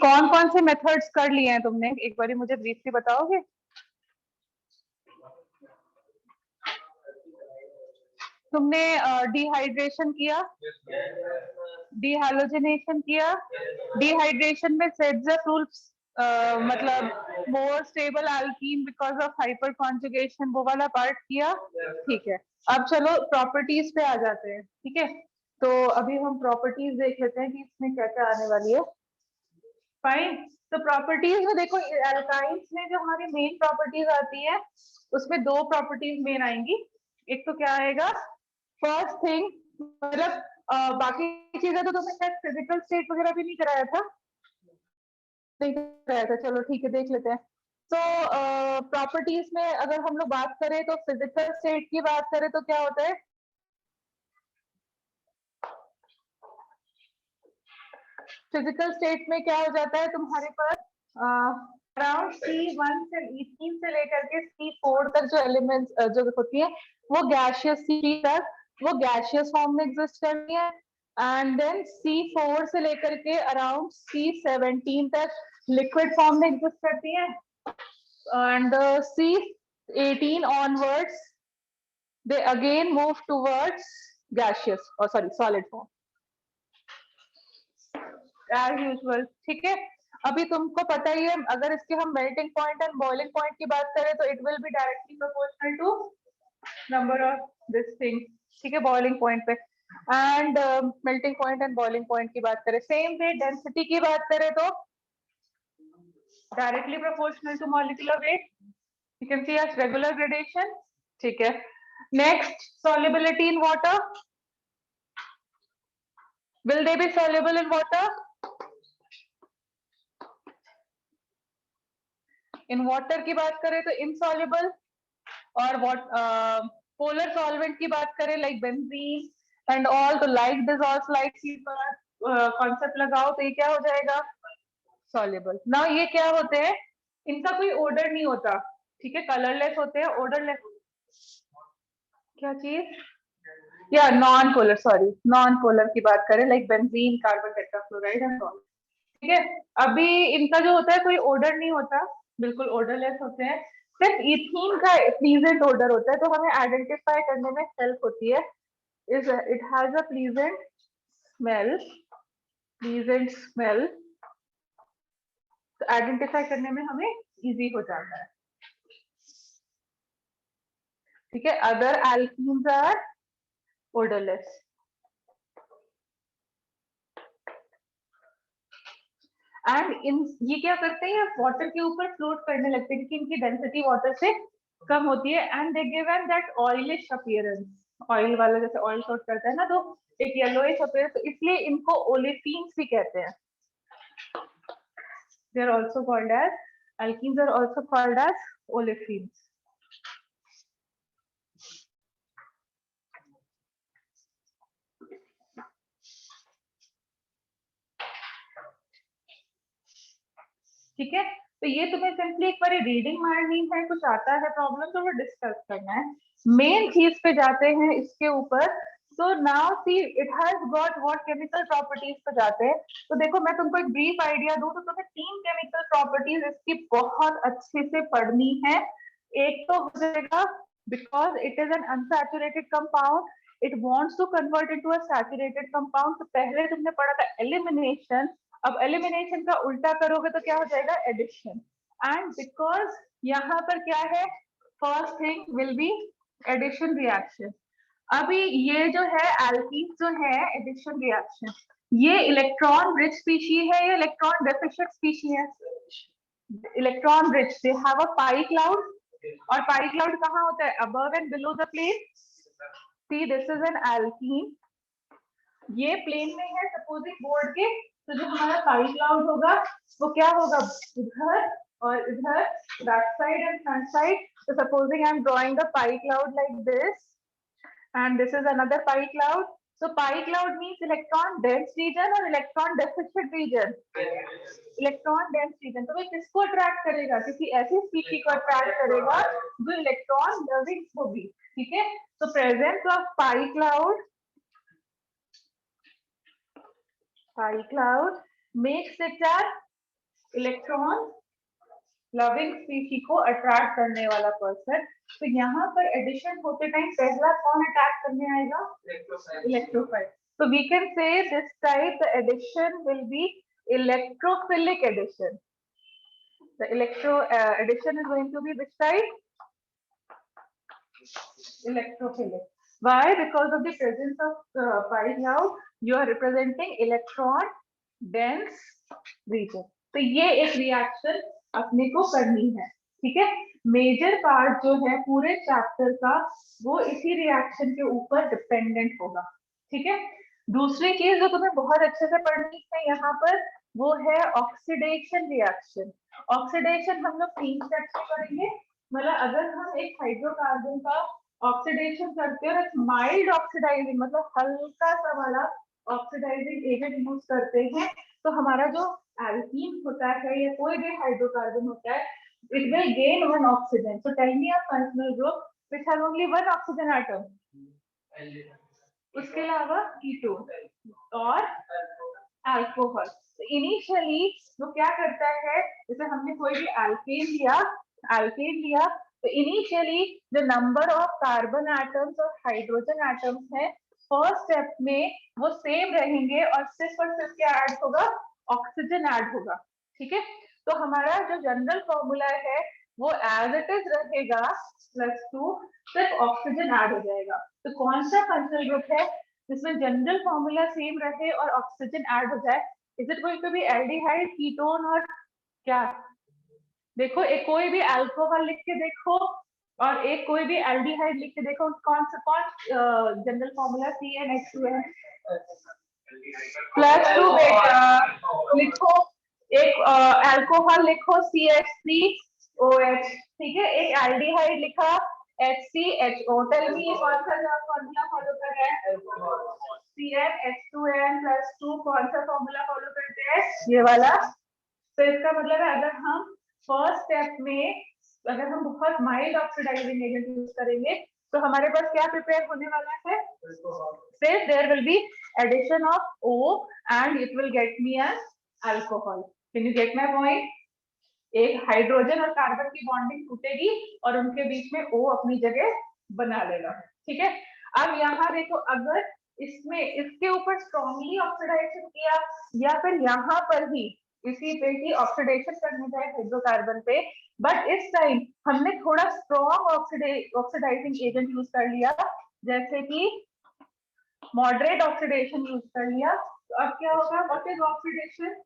कौन कौन से मेथड्स कर लिए हैं तुमने, एक बार मुझे ब्रीफली बताओगे? तुमने डिहाइड्रेशन किया, डिहाइलोजिनेशन किया, डिहाइड्रेशन में सेट्ज़र रूल्स, मतलब more stable alkene because of hyper conjugation, वो वाला पार्ट किया, ठीक है। अब चलो प्रॉपर्टीज पे आ जाते हैं, ठीक है। तो अभी हम प्रॉपर्टीज देख लेते हैं कि इसमें क्या क्या आने वाली है। फाइन। तो प्रॉपर्टीज में देखो, एल्काइंस में जो हमारी मेन प्रॉपर्टीज आती है उसमें दो प्रॉपर्टीज मेन आएंगी। एक तो क्या आएगा, फर्स्ट थिंग, मतलब बाकी चीजें तो तुमने शायद फिजिकल स्टेट वगैरह भी नहीं कराया था, नहीं कराया था, चलो ठीक है देख लेते हैं। तो प्रॉपर्टीज में अगर हम लोग बात करें तो फिजिकल स्टेट की बात करें तो क्या होता है, फिजिकल स्टेट में क्या हो जाता है तुम्हारे पास अराउंड C1 से E3 से लेकर के C4 तक जो एलिमेंट्स जो होती है वो गैशियस, C3 तक वो गैशियस फॉर्म में एग्जिस्ट करती है, एंड देन C4 से लेकर के अराउंड C17 तक लिक्विड फॉर्म में एग्जिस्ट करती है, and C18 onwards they again move towards gaseous or sorry solid form as usual, ठीक है। अभी तुमको पता ही है, अगर इसके हम melting point and boiling point की बात करें तो it will be directly proportional to number of this thing, ठीक है, बॉइलिंग पॉइंट पे। And melting point and boiling point की बात करें, सेम वे डेंसिटी की बात करें तो directly proportional to molecular weight, you can see as regular gradation, ठीक है। Next, solubility in water, will they be soluble in water? In water की बात करें तो इनसॉल्युबल, और पोलर सॉल्वेंट की बात करें लाइक बेंजीन एंड ऑल, तो लाइक डिसॉल्व लाइक कॉन्सेप्ट लगाओ तो ये क्या हो जाएगा, सॉल्युबल। ना ये क्या होते हैं, इनका कोई ऑर्डर नहीं होता, ठीक है, कलरलेस होते हैं, ऑर्डरलेस। क्या चीज, या non polar, sorry non polar की बात करें like benzene, carbon tetrafluoride and all, ठीक है। अभी इनका जो होता है कोई ऑर्डर नहीं होता, बिल्कुल ऑर्डरलेस होते हैं, सिर्फ इथीन का प्लीजेंट ऑर्डर होता है, तो हमें आइडेंटिफाई करने में हेल्प होती है, is it has a pleasant smell, तो आइडेंटिफाई करने में हमें इजी हो जाता है, ठीक है। Other alkenes are odourless. And in ये क्या करते हैं, वाटर के ऊपर फ्लोट करने लगते हैं क्योंकि इनकी डेंसिटी वाटर से कम होती है, and they give an that oilish appearance, oil वाला जैसे ऑयल फ्लोट करता है ना तो एक येलोइश अपीयरेंस, तो इसलिए इनको ओलेफिन्स भी कहते हैं। They are also called as alkenes are also called as olefins. ठीक है, तो ये तुम्हें सिंपली एक बार रीडिंग मारनी है, कुछ आता है प्रॉब्लम तो वो डिस्कस करना है। मेन चीज पे जाते हैं इसके ऊपर, तो now see it has got what chemical properties पे जाते हैं। तो देखो मैं तुमको एक ब्रीफ आइडिया दूं तो तुम्हें तीन केमिकल प्रॉपर्टीज इसकी बहुत अच्छे से पढ़नी है। एक तो हो जाएगा because it is an unsaturated compound, it wants to convert into a saturated compound. तो पहले तुमने पढ़ा था एलिमिनेशन, अब एलिमिनेशन का उल्टा करोगे तो क्या हो जाएगा, एडिशन। एंड बिकॉज यहाँ पर क्या है, first thing will be addition reaction. अभी ये जो है एल्कीन जो है एडिशन रिएक्शन, ये इलेक्ट्रॉन रिच स्पीशी है या इलेक्ट्रॉन डेफिशिएंट स्पीशी है, electron rich, they have a pi cloud, और पाई क्लाउड कहाँ होता है, above and below the plane. See this is an alkene, ये प्लेन में है सपोजिंग बोर्ड के, तो जो हमारा पाई क्लाउड होगा वो क्या होगा, इधर और इधर, back side and front side. तो supposing I am drawing the pi cloud like this and this is another pi cloud. So pi cloud means electron dense region और electron deficient region, electron dense region. तो वो किसको attract करेगा, किसी ऐसी species को attract करेगा जो इलेक्ट्रॉन लविंग होगी, ठीक है। तो presence of pi cloud makes it electron loving species को अट्रैक्ट करने वाला पर्सन। तो यहाँ पर एडिशन होते टाइम पहला कौन अटैक करने आएगा? Electrophile. So we can say this type the addition will be electrophilic addition. The addition is going to be which type? Electrophilic. Why? Because of the presence of pi now you are representing electron dense region. तो ये एक reaction अपने को करनी है, ठीक है। Major part जो है पूरे चैप्टर का वो इसी रिएक्शन के ऊपर डिपेंडेंट होगा, ठीक है। दूसरी चीज जो तुम्हें बहुत अच्छे से पढ़नी है यहाँ पर वो है ऑक्सीडेशन रिएक्शन। ऑक्सीडेशन हम लोग 3 स्टेप्स में करेंगे। मतलब अगर हम एक हाइड्रोकार्बन का ऑक्सीडेशन करते हैं और माइल्ड ऑक्सीडाइजिंग मतलब हल्का सा वाला ऑक्सीडाइजिंग एजेंट यूज करते हैं तो हमारा जो एल्कीन होता है या कोई भी हाइड्रोकार्बन होता है it will gain one oxygen. So tell me a functional group which has only one oxygen atom. उसके अलावा कीटोन और अल्कोहल। तो इनिशियली वो क्या करता है, जैसे हमने कोई भी अल्केन लिया तो initially the number of carbon atoms और हाइड्रोजन एटम्स है फर्स्ट स्टेप में वो सेम रहेंगे और सिर्फ क्या ऐड होगा? ऑक्सीजन ऐड होगा, ठीक है। तो हमारा जो जनरल फॉर्मूला है वो एज इट इज रहेगा +2 सिर्फ ऑक्सीजन ऐड हो जाएगा। तो कौन सा फंक्शनल ग्रुप है जिसमें जनरल फॉर्मूला सेम रहे और ऑक्सीजन ऐड हो जाए? Is it going to be aldehyde, ketone और क्या? देखो एक कोई भी अल्कोहल लिख के देखो और एक कोई भी एल्डिहाइड लिख के देखो, कौन जनरल फॉर्मूला CnH2n +2 बेटा लिखो। एक अल्कोहल लिखो CH3OH, ठीक है। एक एल्डिहाइड लिखा HCHO। टेल मी कौन सा फॉर्मूला फॉलो कर रहा है? CnH2n +2 कौन सा फॉर्मूला फॉलो करते हैं? ये वाला। तो इसका मतलब है अगर हम फर्स्ट स्टेप में अगर हम बहुत माइल्ड ऑक्सीडाइजिंग एजेंट यूज करेंगे तो हमारे पास क्या प्रिपेयर होने वाला है? सिर्फ there will be addition of O and it will get me an alcohol. Can you get my point? एक हाइड्रोजन और कार्बन की बॉन्डिंग टूटेगी और उनके बीच में O अपनी जगह बना लेगा, ठीक है। अब यहाँ देखो अगर इसमें इसके ऊपर स्ट्रॉन्गली ऑक्सीडाइजेशन किया या फिर यहाँ पर ही इसी पे ही ऑक्सीडेशन करने जाए हाइड्रोकार्बन पे, बट इस टाइम हमने थोड़ा स्ट्रॉन्ग ऑक्सीडाइजिंग एजेंट यूज कर लिया जैसे कि मॉडरेट ऑक्सीडेशन यूज कर लिया। तो अब क्या होगा? What is oxidation?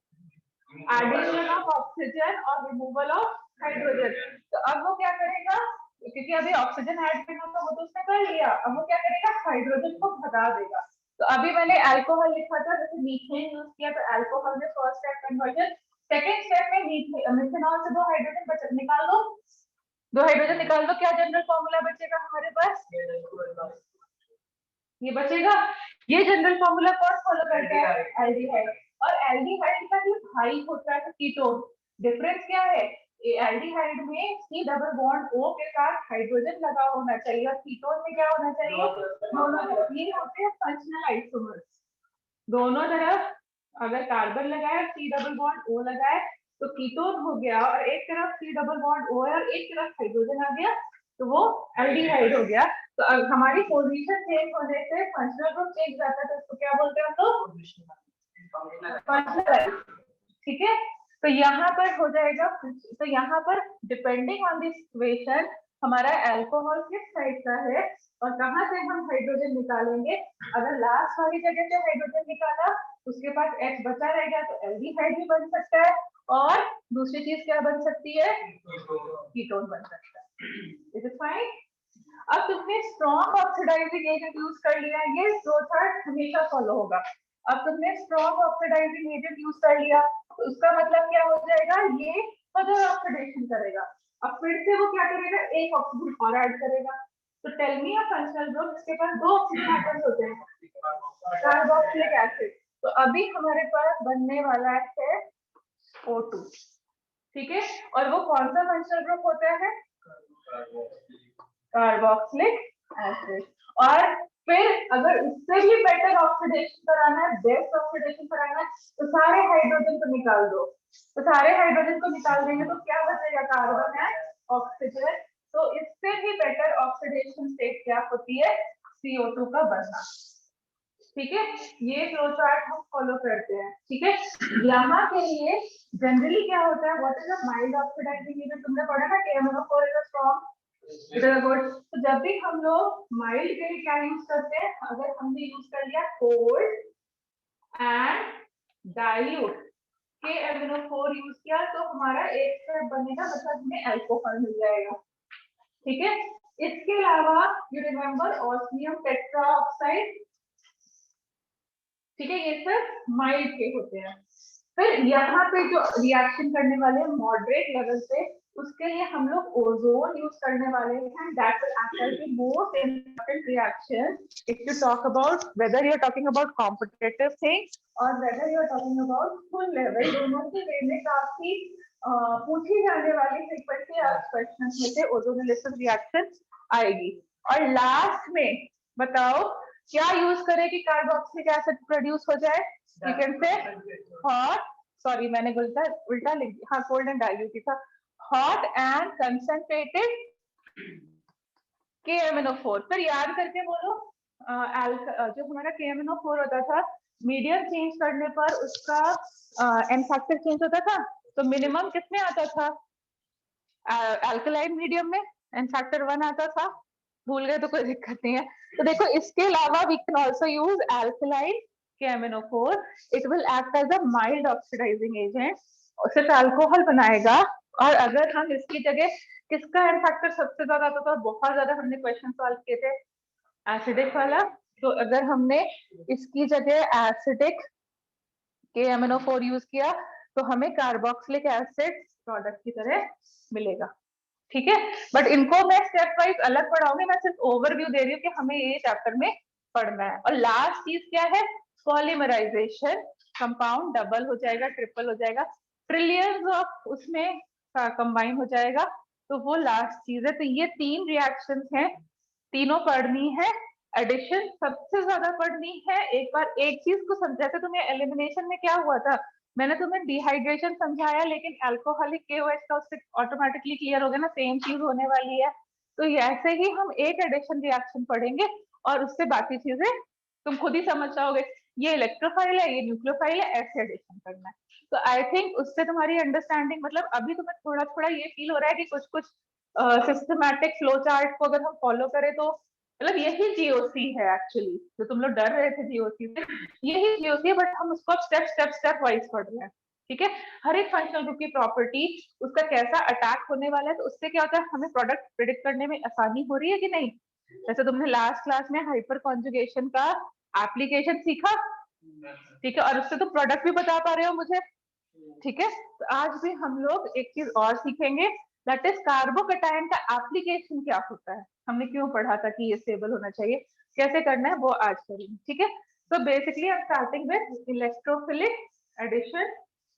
Addition of oxygen और रिमूवल ऑफ हाइड्रोजन। तो अब वो क्या करेगा? क्योंकि अभी ऑक्सीजन ऐड करना था वो तो उसने कर लिया, अब वो क्या करेगा? हाइड्रोजन को भगा देगा। तो अभी मैंने अल्कोहल लिखा था, जैसे मीथेन यूज किया तो अल्कोहल में first step conversion, second step में मिथेनॉल से 2 हाइड्रोजन निकाल दो, 2 हाइड्रोजन निकाल दो, क्या जनरल फॉर्मूला बचेगा हमारे पास? ये बचेगा। ये जनरल फॉर्मूला कौन फॉलो करता है? एल्डिहाइड। और एल्डिहाइड का जो भाई होता है कीटोन, डिफरेंस क्या है? एल्डिहाइड में C डबल बॉन्ड O के साथ हाइड्रोजन लगा होना चाहिए और कीटोन में क्या होना चाहिए? दोनों तरफ। ये होते हैं फंक्शनल आइसोमर्स। दोनों तरफ अगर कार्बन लगाए C डबल बॉन्ड O लगाए तो कीटोन हो गया और एक तरफ C डबल बॉन्ड O है और एक तरफ हाइड्रोजन आ गया तो वो एल्डिहाइड हो गया। तो अब हमारी पोजीशन चेंज होने से फंक्शनल ग्रुप चेंज जाता है तो इसको क्या बोलते हैं हम लोग? फंक्शनल, ठीक है। तो यहाँ पर हो जाएगा, तो यहाँ पर डिपेंडिंग ऑन द सिचुएशन हमारा अल्कोहल किस साइड का है और कहाँ से हम हाइड्रोजन निकालेंगे। अगर लास्ट वाली जगह से हाइड्रोजन निकाला उसके पास H बचा रह गया तो एल्डिहाइड भी बन सकता है और दूसरी चीज क्या बन सकती है? कीटोन बन सकता है। Is it fine? अब तुमने स्ट्रॉन्ग ऑक्सीडाइजिंग एजेंट यूज कर लिया, ये दो चार्ट हमेशा फॉलो होगा। अब तुमने स्ट्रॉन्ग ऑक्सीडाइजिंग एजेंट यूज कर लिया तो उसका मतलब क्या हो जाएगा? ये फर्दर ऑक्सीडेशन करेगा। अब फिर से वो क्या करेगा? एक ऑक्सीजन और ऐड करेगा। तो tell me a functional group जिसके पास 2 ऑक्सीजन एटम्स होते हैं, कार्बोक्सिलिक एसिड। तो अभी हमारे पास बनने वाला है O2, ठीक है। और वो कौन सा फंक्शनल ग्रुप होता है? Carboxylic acid. और फिर अगर उससे भी बेटर ऑक्सीडेशन कराना है, बेस्ट ऑक्सीडेशन कराना है, तो सारे हाइड्रोजन को निकाल दो। तो सारे हाइड्रोजन को निकाल देंगे तो क्या बचेगा? Carbon and oxygen. तो इससे भी बेटर ऑक्सीडेशन स्टेट क्या होती है? CO2 का बनना। ठीक है, ये फ्लो चार्ट हम फॉलो करते हैं। ठीक है, यहाँ के लिए जनरली क्या होता है, what is a mild oxidising agent? तुमने पढ़ा ना KMnO4 इज अ स्ट्रॉन्ग। तो जब भी हम लोग माइल्ड के लिए क्या यूज करते हैं, अगर हमने यूज कर लिया cold and dilute KMnO4 use किया, तो हमारा एक स्टेप बनेगा, मतलब हमें अल्कोहल मिल जाएगा। ठीक है, इसके अलावा यू रिमेम्बर ऑस्मियम टेट्राऑक्साइड। ठीक है, ये सिर्फ माइल्ड के होते हैं। फिर यहाँ पे जो रिएक्शन करने वाले मॉडरेट लेवल पे, उसके लिए हम लोग ओजोन यूज करने वाले हैं। That will act as the most important reaction if you talk about whether you are talking about competitive things और whether you are talking about full level. दोनों के वे में काफी पूछी जाने वाली फ्रीक्वेंटली आस्क्ड क्वेश्चंस में से ओजोनोलिसिस रिएक्शन आएगी। और लास्ट में बताओ क्या यूज करें कि कार्बोक्सिलिक एसिड प्रोड्यूस हो जाए? You can say hot, sorry मैंने उल्टा लिख दिया, हाँ कोल्ड एंड डाइल्यूट था। Hot and concentrated KMnO4। फिर याद करके बोलो, जो हमारा KMnO4 होता था, मीडियम चेंज करने पर उसका एन फैक्टर चेंज होता था। तो मिनिमम किसमें आता था? अल्कलाइन मीडियम में एन फैक्टर 1 आता था। भूल गए तो कोई दिक्कत नहीं है। तो देखो इसके अलावा we can also use alkaline KMnO4। It will act as a mild oxidising agent, सिर्फ अल्कोहल बनाएगा। और अगर हम इसकी जगह किसका एन फैक्टर सबसे ज्यादा आता था, बहुत ज्यादा हमने क्वेश्चन सॉल्व किए थे एसिडिक वाला, तो अगर हमने इसकी जगह एसिडिक KMnO4 यूज किया तो हमें कार्बोक्सिलिक एसिड प्रोडक्ट की तरह मिलेगा। ठीक है, बट इनको मैं स्टेप वाइज अलग पढ़ाऊंगी, मैं सिर्फ ओवरव्यू दे रही हूँ कि हमें ये चैप्टर में पढ़ना है। और लास्ट चीज क्या है? पॉलीमराइजेशन। कंपाउंड डबल हो जाएगा, ट्रिपल हो जाएगा, ट्रिलियंस ऑफ उसमें कंबाइन हो जाएगा, तो वो लास्ट चीज है। तो ये 3 रिएक्शंस हैं, तीनों पढ़नी है। एडिशन सबसे ज्यादा पढ़नी है। एक बार एक चीज को समझा था तुम्हें, एलिमिनेशन में क्या हुआ था, मैंने तुम्हें डिहाइड्रेशन समझाया, लेकिन अल्कोहलिक KOH का उससे ऑटोमेटिकली क्लियर हो गया ना, सेम चीज होने वाली है। तो ऐसे ही हम एक एडिशन रिएक्शन पढ़ेंगे और उससे बाकी चीजें तुम खुद ही समझ जाओगे, ये इलेक्ट्रोफाइल है, ये न्यूक्लियोफाइल है, ऐसे एडिशन करना है। तो आई थिंक उससे तुम्हारी अंडरस्टैंडिंग, मतलब अभी तुम्हें थोड़ा थोड़ा ये फील हो रहा है कि कुछ कुछ सिस्टमैटिक फ्लो चार्ट को अगर हम फॉलो करें तो मतलब यही GOC है एक्चुअली, जो तुम लोग डर रहे थे GOC से, यही GOC है, बट हम उसको स्टेप वाइज पढ़ रहे हैं। ठीक है, हर एक फंक्शनल ग्रुप की प्रॉपर्टी, उसका कैसा अटैक होने वाला है, तो उससे क्या होता है, हमें प्रोडक्ट प्रिडिक्ट करने में आसानी हो रही है कि नहीं। जैसे तुमने लास्ट क्लास में हाइपर कॉन्जुगेशन का एप्लीकेशन सीखा, ठीक है, और उससे तो प्रोडक्ट भी बता पा रहे हो मुझे। ठीक है, तो आज भी हम लोग एक चीज और सीखेंगे, दैट इज कार्बोकैटायन का एप्लीकेशन क्या होता है, हमने क्यों पढ़ा था कि ये स्टेबल होना चाहिए, कैसे करना है, वो आज करेंगे। ठीक है, so basically I'm starting with electrophilic addition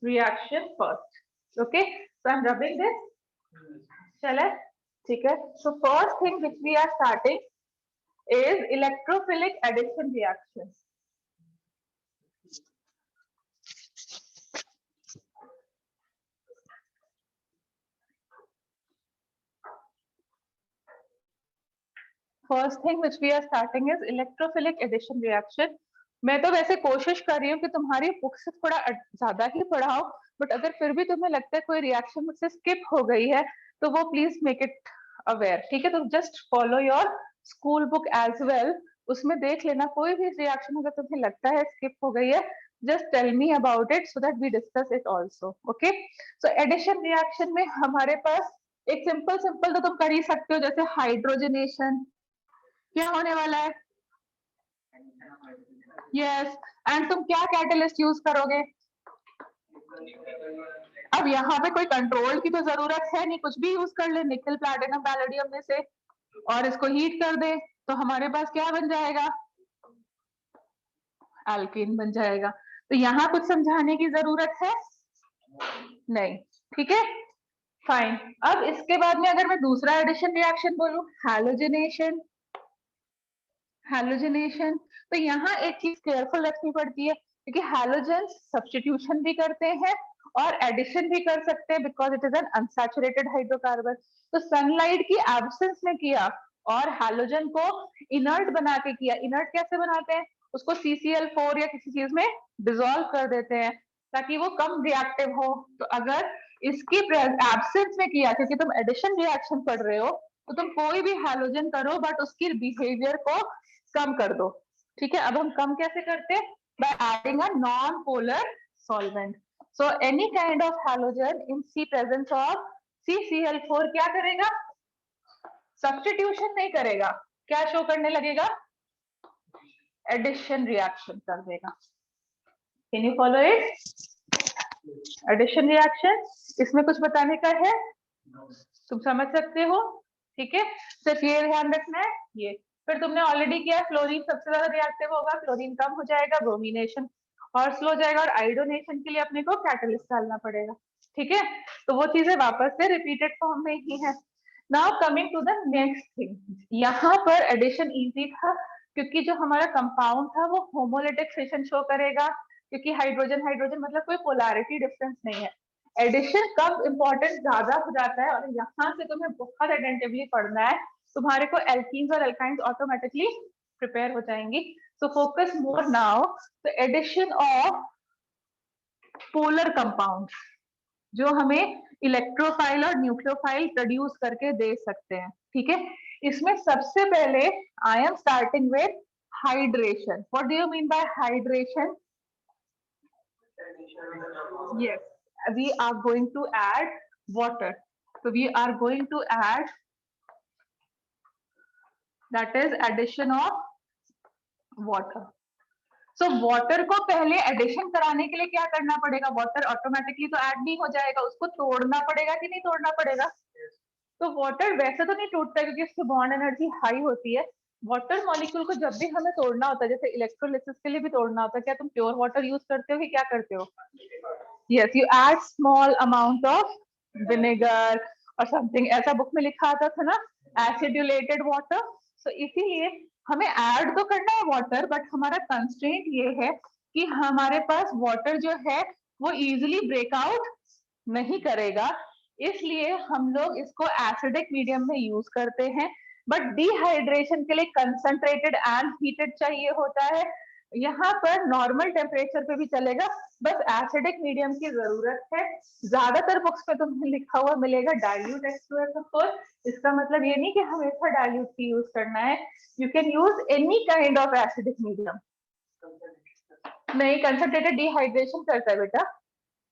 reaction first. Okay, so I'm rubbing this. Shall I? ठीक है, so first thing which we are starting is electrophilic addition reaction. First thing which we are starting is electrophilic addition reaction. मैं तो वैसे कोशिश कर रही हूँ कि तुम्हारी बुक से थोड़ा ज्यादा ही पढ़ाओ, बट अगर फिर भी तुम्हें लगता है कोई रिएक्शन मुझसे स्किप हो गई है तो वो प्लीज मेक इट अवेयर। ठीक है, तो just follow your school book as well, उसमें देख लेना कोई भी रिएक्शन अगर तुम्हें लगता है स्किप हो गई है, just tell me about it so that we discuss it also. Okay, so addition reaction में हमारे पास एक सिंपल तो तुम कर ही सकते हो, जैसे हाइड्रोजनेशन क्या होने वाला है, यस, एंड तुम क्या कैटलिस्ट यूज करोगे। अब यहाँ पे कोई कंट्रोल की तो जरूरत है नहीं, कुछ भी यूज कर ले, निकल प्लैटिनम पैलेडियम में से, और इसको हीट कर दे तो हमारे पास क्या बन जाएगा, एल्कीन बन जाएगा। तो यहाँ कुछ समझाने की जरूरत है नहीं। ठीक है, फाइन। अब इसके बाद में अगर मैं दूसरा एडिशन रिएक्शन बोलूं, हैलोजिनेशन, हैलोजिनेशन, तो यहाँ एक चीज केयरफुल रखनी पड़ती है क्योंकि हैलोजन सब्स्टिट्यूशन भी करते हैं और एडिशन भी कर सकते हैं because it is an unsaturated hydrocarbon. तो सनलाइट की एब्सेंस में किया और हैलोजन को इनर्ट बना के किया। इनर्ट कैसे बनाते हैं, उसको CCl4 या किसी चीज में डिसॉल्व कर देते हैं ताकि वो कम रिएक्टिव हो। तो अगर इसकी एब्सेंस में किया, क्योंकि तुम एडिशन रिएक्शन पढ़ रहे हो, तो तुम कोई भी हैलोजन करो बट उसकी बिहेवियर को कम कर दो। ठीक है, अब हम कम कैसे करते हैं, by adding a non polar solvent. So any kind of halogen in the presence of CCl4 क्या करेगा, सब्स्टिट्यूशन नहीं करेगा, क्या शो करने लगेगा, एडिशन रिएक्शन कर देगा। Can you follow it, addition reaction. इसमें कुछ बताने का है, तुम समझ सकते हो। ठीक है, सिर्फ ये ध्यान रखना है ये। फिर तुमने ऑलरेडी किया, फ्लोरीन सबसे ज्यादा रिएक्टिव होगा, क्लोरीन कम हो जाएगा, ब्रोमिनेशन और स्लो जाएगा, और आयोडोनेशन के लिए अपने को कैटलिस्ट डालना पड़ेगा। ठीक है, तो वो चीजें वापस से रिपीटेड फॉर्म में ही है। Now coming to the next thing, यहाँ पर एडिशन इजी था क्योंकि जो हमारा कंपाउंड था वो होमोलिटिक फिशन शो करेगा, क्योंकि हाइड्रोजन हाइड्रोजन मतलब कोई पोलैरिटी डिफरेंस नहीं है। एडिशन कब इंपॉर्टेंट ज्यादा हो जाता है, और यहाँ से तुम्हें बहुत अटेंटिवली पढ़ना है, तुम्हारे को एल्कीन्स और एल्काइंस ऑटोमेटिकली प्रिपेयर हो जाएंगी। So focus more now the addition of polar compound जो हमें इलेक्ट्रोफाइल और न्यूक्लियोफाइल प्रोड्यूस करके दे सकते हैं। ठीक है, इसमें सबसे पहले I am starting with hydration. What do you mean bye hydration? Yes, we are going to add water. So we are going to add, that is addition of water. So water को पहले addition कराने के लिए क्या करना पड़ेगा, water automatically तो add नहीं हो जाएगा, उसको तोड़ना पड़ेगा कि नहीं तोड़ना पड़ेगा। तो वाटर वैसे तो नहीं टूटता क्योंकि उसकी बॉन्ड एनर्जी हाई होती है। वाटर मॉलिक्यूल को जब भी हमें तोड़ना होता है, जैसे इलेक्ट्रोलिसिस के लिए भी तोड़ना होता है, क्या तुम प्योर वाटर यूज करते हो कि क्या करते हो? Yes, you add small amount of vinegar or something, ऐसा बुक में लिखा आता था ना, acidulated water. So इसीलिए हमें ऐड तो करना है वाटर, बट हमारा कंस्ट्रेंट ये है कि हमारे पास वाटर जो है वो इजीली ब्रेकआउट नहीं करेगा, इसलिए हम लोग इसको एसिडिक मीडियम में यूज करते हैं। बट डिहाइड्रेशन के लिए कंसंट्रेटेड एंड हीटेड चाहिए होता है। यहाँ पर नॉर्मल टेम्परेचर पे भी चलेगा, बस एसिडिक मीडियम की जरूरत है। ज्यादातर बुक्स में तुम्हें लिखा हुआ मिलेगा डाइल्यूट H2SO4। इसका मतलब ये नहीं कि हमेशा डाइल्यूट की यूज करना है, you can use any kind of acidic medium. नहीं, कंसंट्रेटेड डिहाइड्रेशन करता है बेटा।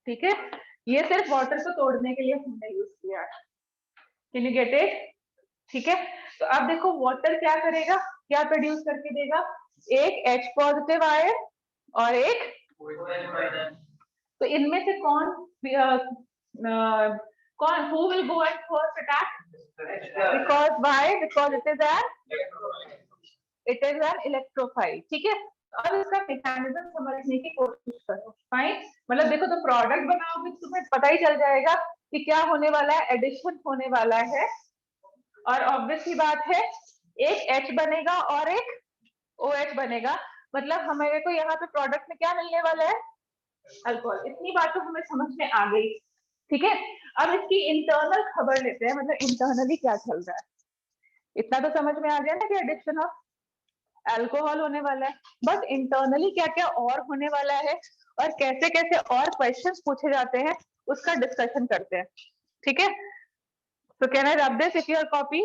ठीक है, ये सिर्फ वाटर को तोड़ने के लिए हमने यूज किया है। Can you get it? ठीक है, तो अब देखो वाटर क्या करेगा, क्या प्रोड्यूस करके देगा, एक H पॉजिटिव आयन और एक, तो इनमें से कौन कौन who will go at first attack? Because why? Because it is an electrophile. ठीक है, अब इसका मैकेनिज्म समझने की कोशिश करो। फाइन, मतलब देखो तो प्रोडक्ट बनाओगे तो तुम्हें पता ही चल जाएगा कि क्या होने वाला है, एडिशन होने वाला है। और ऑब्वियस ही बात है, एक H बनेगा और एक OH बनेगा, मतलब हमारे को यहाँ पे प्रोडक्ट में क्या मिलने वाला है, अल्कोहल। इतनी बात तो हमें समझ में आ गई। ठीक है, अब इसकी इंटरनल खबर लेते हैं, मतलब इंटरनली क्या चल रहा है। इतना तो समझ में आ गया ना कि एडिक्शन ऑफ अल्कोहल होने वाला है, बस इंटरनली क्या क्या और होने वाला है और कैसे कैसे और क्वेश्चंस पूछे जाते हैं उसका डिस्कशन करते हैं। ठीक है, तो can I rub this if you are copy?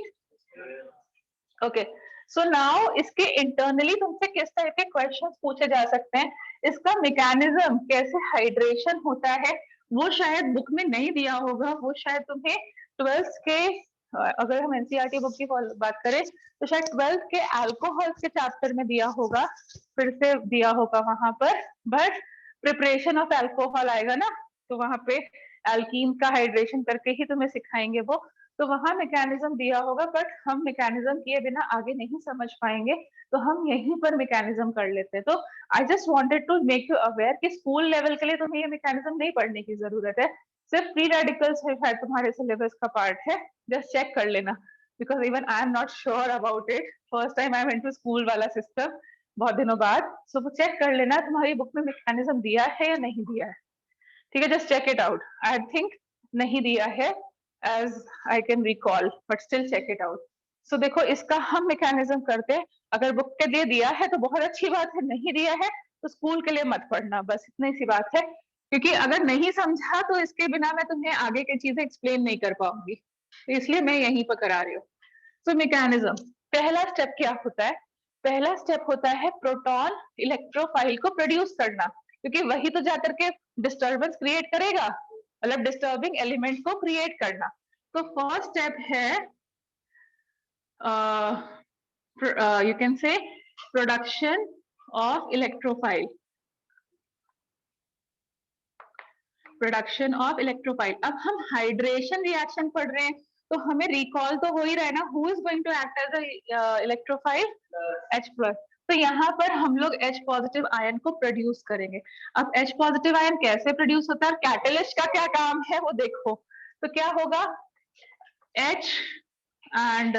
Okay, so now इसके इंटरनली तुमसे किस तरह के क्वेश्चंस पूछे जा सकते हैं, इसका मैकेनिज्म कैसे हाइड्रेशन होता है वो शायद बुक में नहीं दिया होगा, वो शायद तुम्हें 12th के, अगर हम एनसीईआरटी बुक की बात करें तो शायद 12th के अल्कोहल के चैप्टर में दिया होगा, फिर से दिया होगा वहां पर, बट प्रिपरेशन ऑफ अल्कोहल आएगा ना, तो वहां पे एल्कीन का हाइड्रेशन करके ही तुम्हें सिखाएंगे वो, तो वहां मैकेनिज्म दिया होगा, बट हम मैकेनिज्म किए बिना आगे नहीं समझ पाएंगे, तो हम यहीं पर मैकेनिज्म कर लेते हैं। तो I just wanted to make you aware कि स्कूल लेवल के लिए तुम्हें ये मैकेनिज्म नहीं पढ़ने की जरूरत है, सिर्फ फ्री रेडिकल्स है तुम्हारे सिलेबस का पार्ट है, जस्ट चेक कर लेना because even I am not sure about it. First time I went to school वाला system, बहुत दिनों बाद. So वो check कर लेना तुम्हारी book में mechanism दिया है या नहीं दिया है. ठीक है, just check it out. I think नहीं दिया है as I can recall, but still check it out. So देखो इसका हम mechanism करते हैं. अगर book के लिए दिया है तो बहुत अच्छी बात है, नहीं दिया है तो स्कूल के लिए मत पढ़ना, बस इतनी सी बात है. क्योंकि अगर नहीं समझा तो इसके बिना मैं तुम्हें आगे की चीजें एक्सप्लेन नहीं कर पाऊंगी, तो इसलिए मैं यहीं पर करा रही हूँ. सो मैकेनिज्म, पहला स्टेप क्या होता है? पहला स्टेप होता है प्रोटॉन इलेक्ट्रोफाइल को प्रोड्यूस करना, क्योंकि वही तो जाकर के डिस्टर्बेंस क्रिएट करेगा, मतलब डिस्टर्बिंग एलिमेंट को क्रिएट करना. तो फर्स्ट स्टेप है you can say production of electrophile. Production of electrophile. अब हम हाइड्रेशन रिएक्शन पढ़ रहे हैं तो हमें रिकॉल तो हो ही रहा है ना, who is going to act as a electrophile? H plus. तो यहाँ पर हम लोग H पॉजिटिव आयन को प्रोड्यूस करेंगे. अब H पॉजिटिव आयन कैसे प्रोड्यूस होता है, कैटलिस्ट का क्या काम है वो देखो. तो क्या होगा, H एंड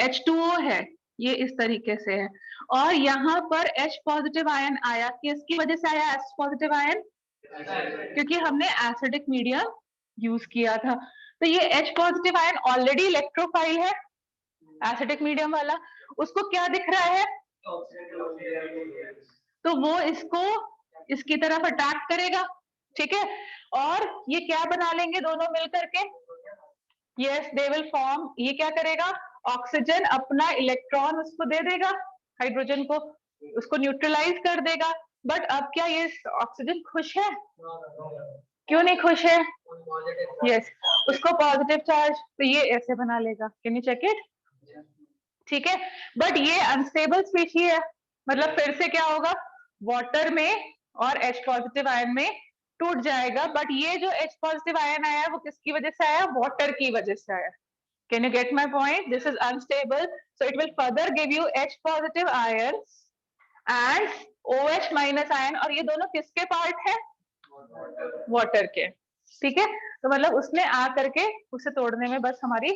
H2O है, ये इस तरीके से है. और यहाँ पर H पॉजिटिव आयन आया, किसकी वजह से आया H पॉजिटिव आयन? क्योंकि हमने एसिडिक मीडियम यूज किया था. तो ये H positive ion already electrophile है, एसिडिक मीडियम वाला. उसको क्या दिख रहा है? तो वो इसको इसकी तरफ अटैक करेगा. ठीक है, और ये क्या बना लेंगे दोनों मिलकर के? Yes, they will form. ये क्या करेगा? ऑक्सीजन अपना इलेक्ट्रॉन उसको दे देगा, हाइड्रोजन को, उसको न्यूट्रलाइज कर देगा. बट अब क्या ये ऑक्सीजन खुश है? क्यों नहीं खुश है? यस, उसको पॉजिटिव चार्ज, तो ये ऐसे बना लेगा. Can you check it? ठीक है, बट ये अनस्टेबल स्पीशीज है, मतलब फिर से क्या होगा, वाटर में और H पॉजिटिव आयन में टूट जाएगा. बट ये जो H पॉजिटिव आयन आया वो किसकी वजह से आया? वाटर की वजह से आया. Can you get my point? This is unstable, so it will further give you H positive ion and OH minus ion, और ये दोनों किसके पार्ट है? वाटर के. ठीक है, तो मतलब उसने आ करके उसे तोड़ने में बस हमारी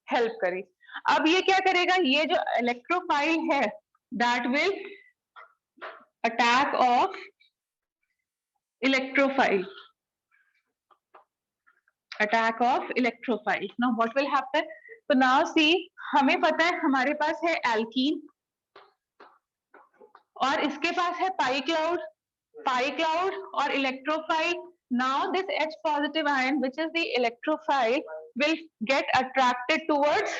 हेल्प करी. अब ये क्या करेगा, ये जो इलेक्ट्रोफाइल है that will attack of electrophile, attack of electrophile. Now what will happen? तो नाउ सी, हमें पता है हमारे पास है एल्कीन और इसके पास है पाई क्लाउड और electrophile. Now this H positive ion, which is the electrophile, will get attracted towards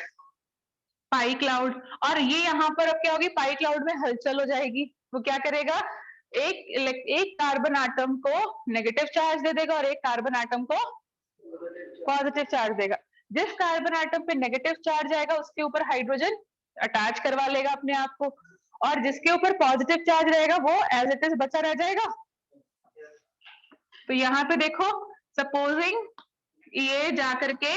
pi cloud. और ये यहाँ पर अब क्या होगी, पाई क्लाउड में हलचल हो जाएगी. वो क्या करेगा, एक कार्बन आटम को नेगेटिव चार्ज दे देगा और एक कार्बन आटम को पॉजिटिव चार्ज देगा. जिस कार्बन आटम पे नेगेटिव चार्ज आएगा उसके ऊपर हाइड्रोजन अटैच करवा लेगा अपने आप को, और जिसके ऊपर पॉजिटिव चार्ज रहेगा वो एज इट इज बचा रह जाएगा. तो यहाँ पे देखो, सपोजिंग ये जाकर के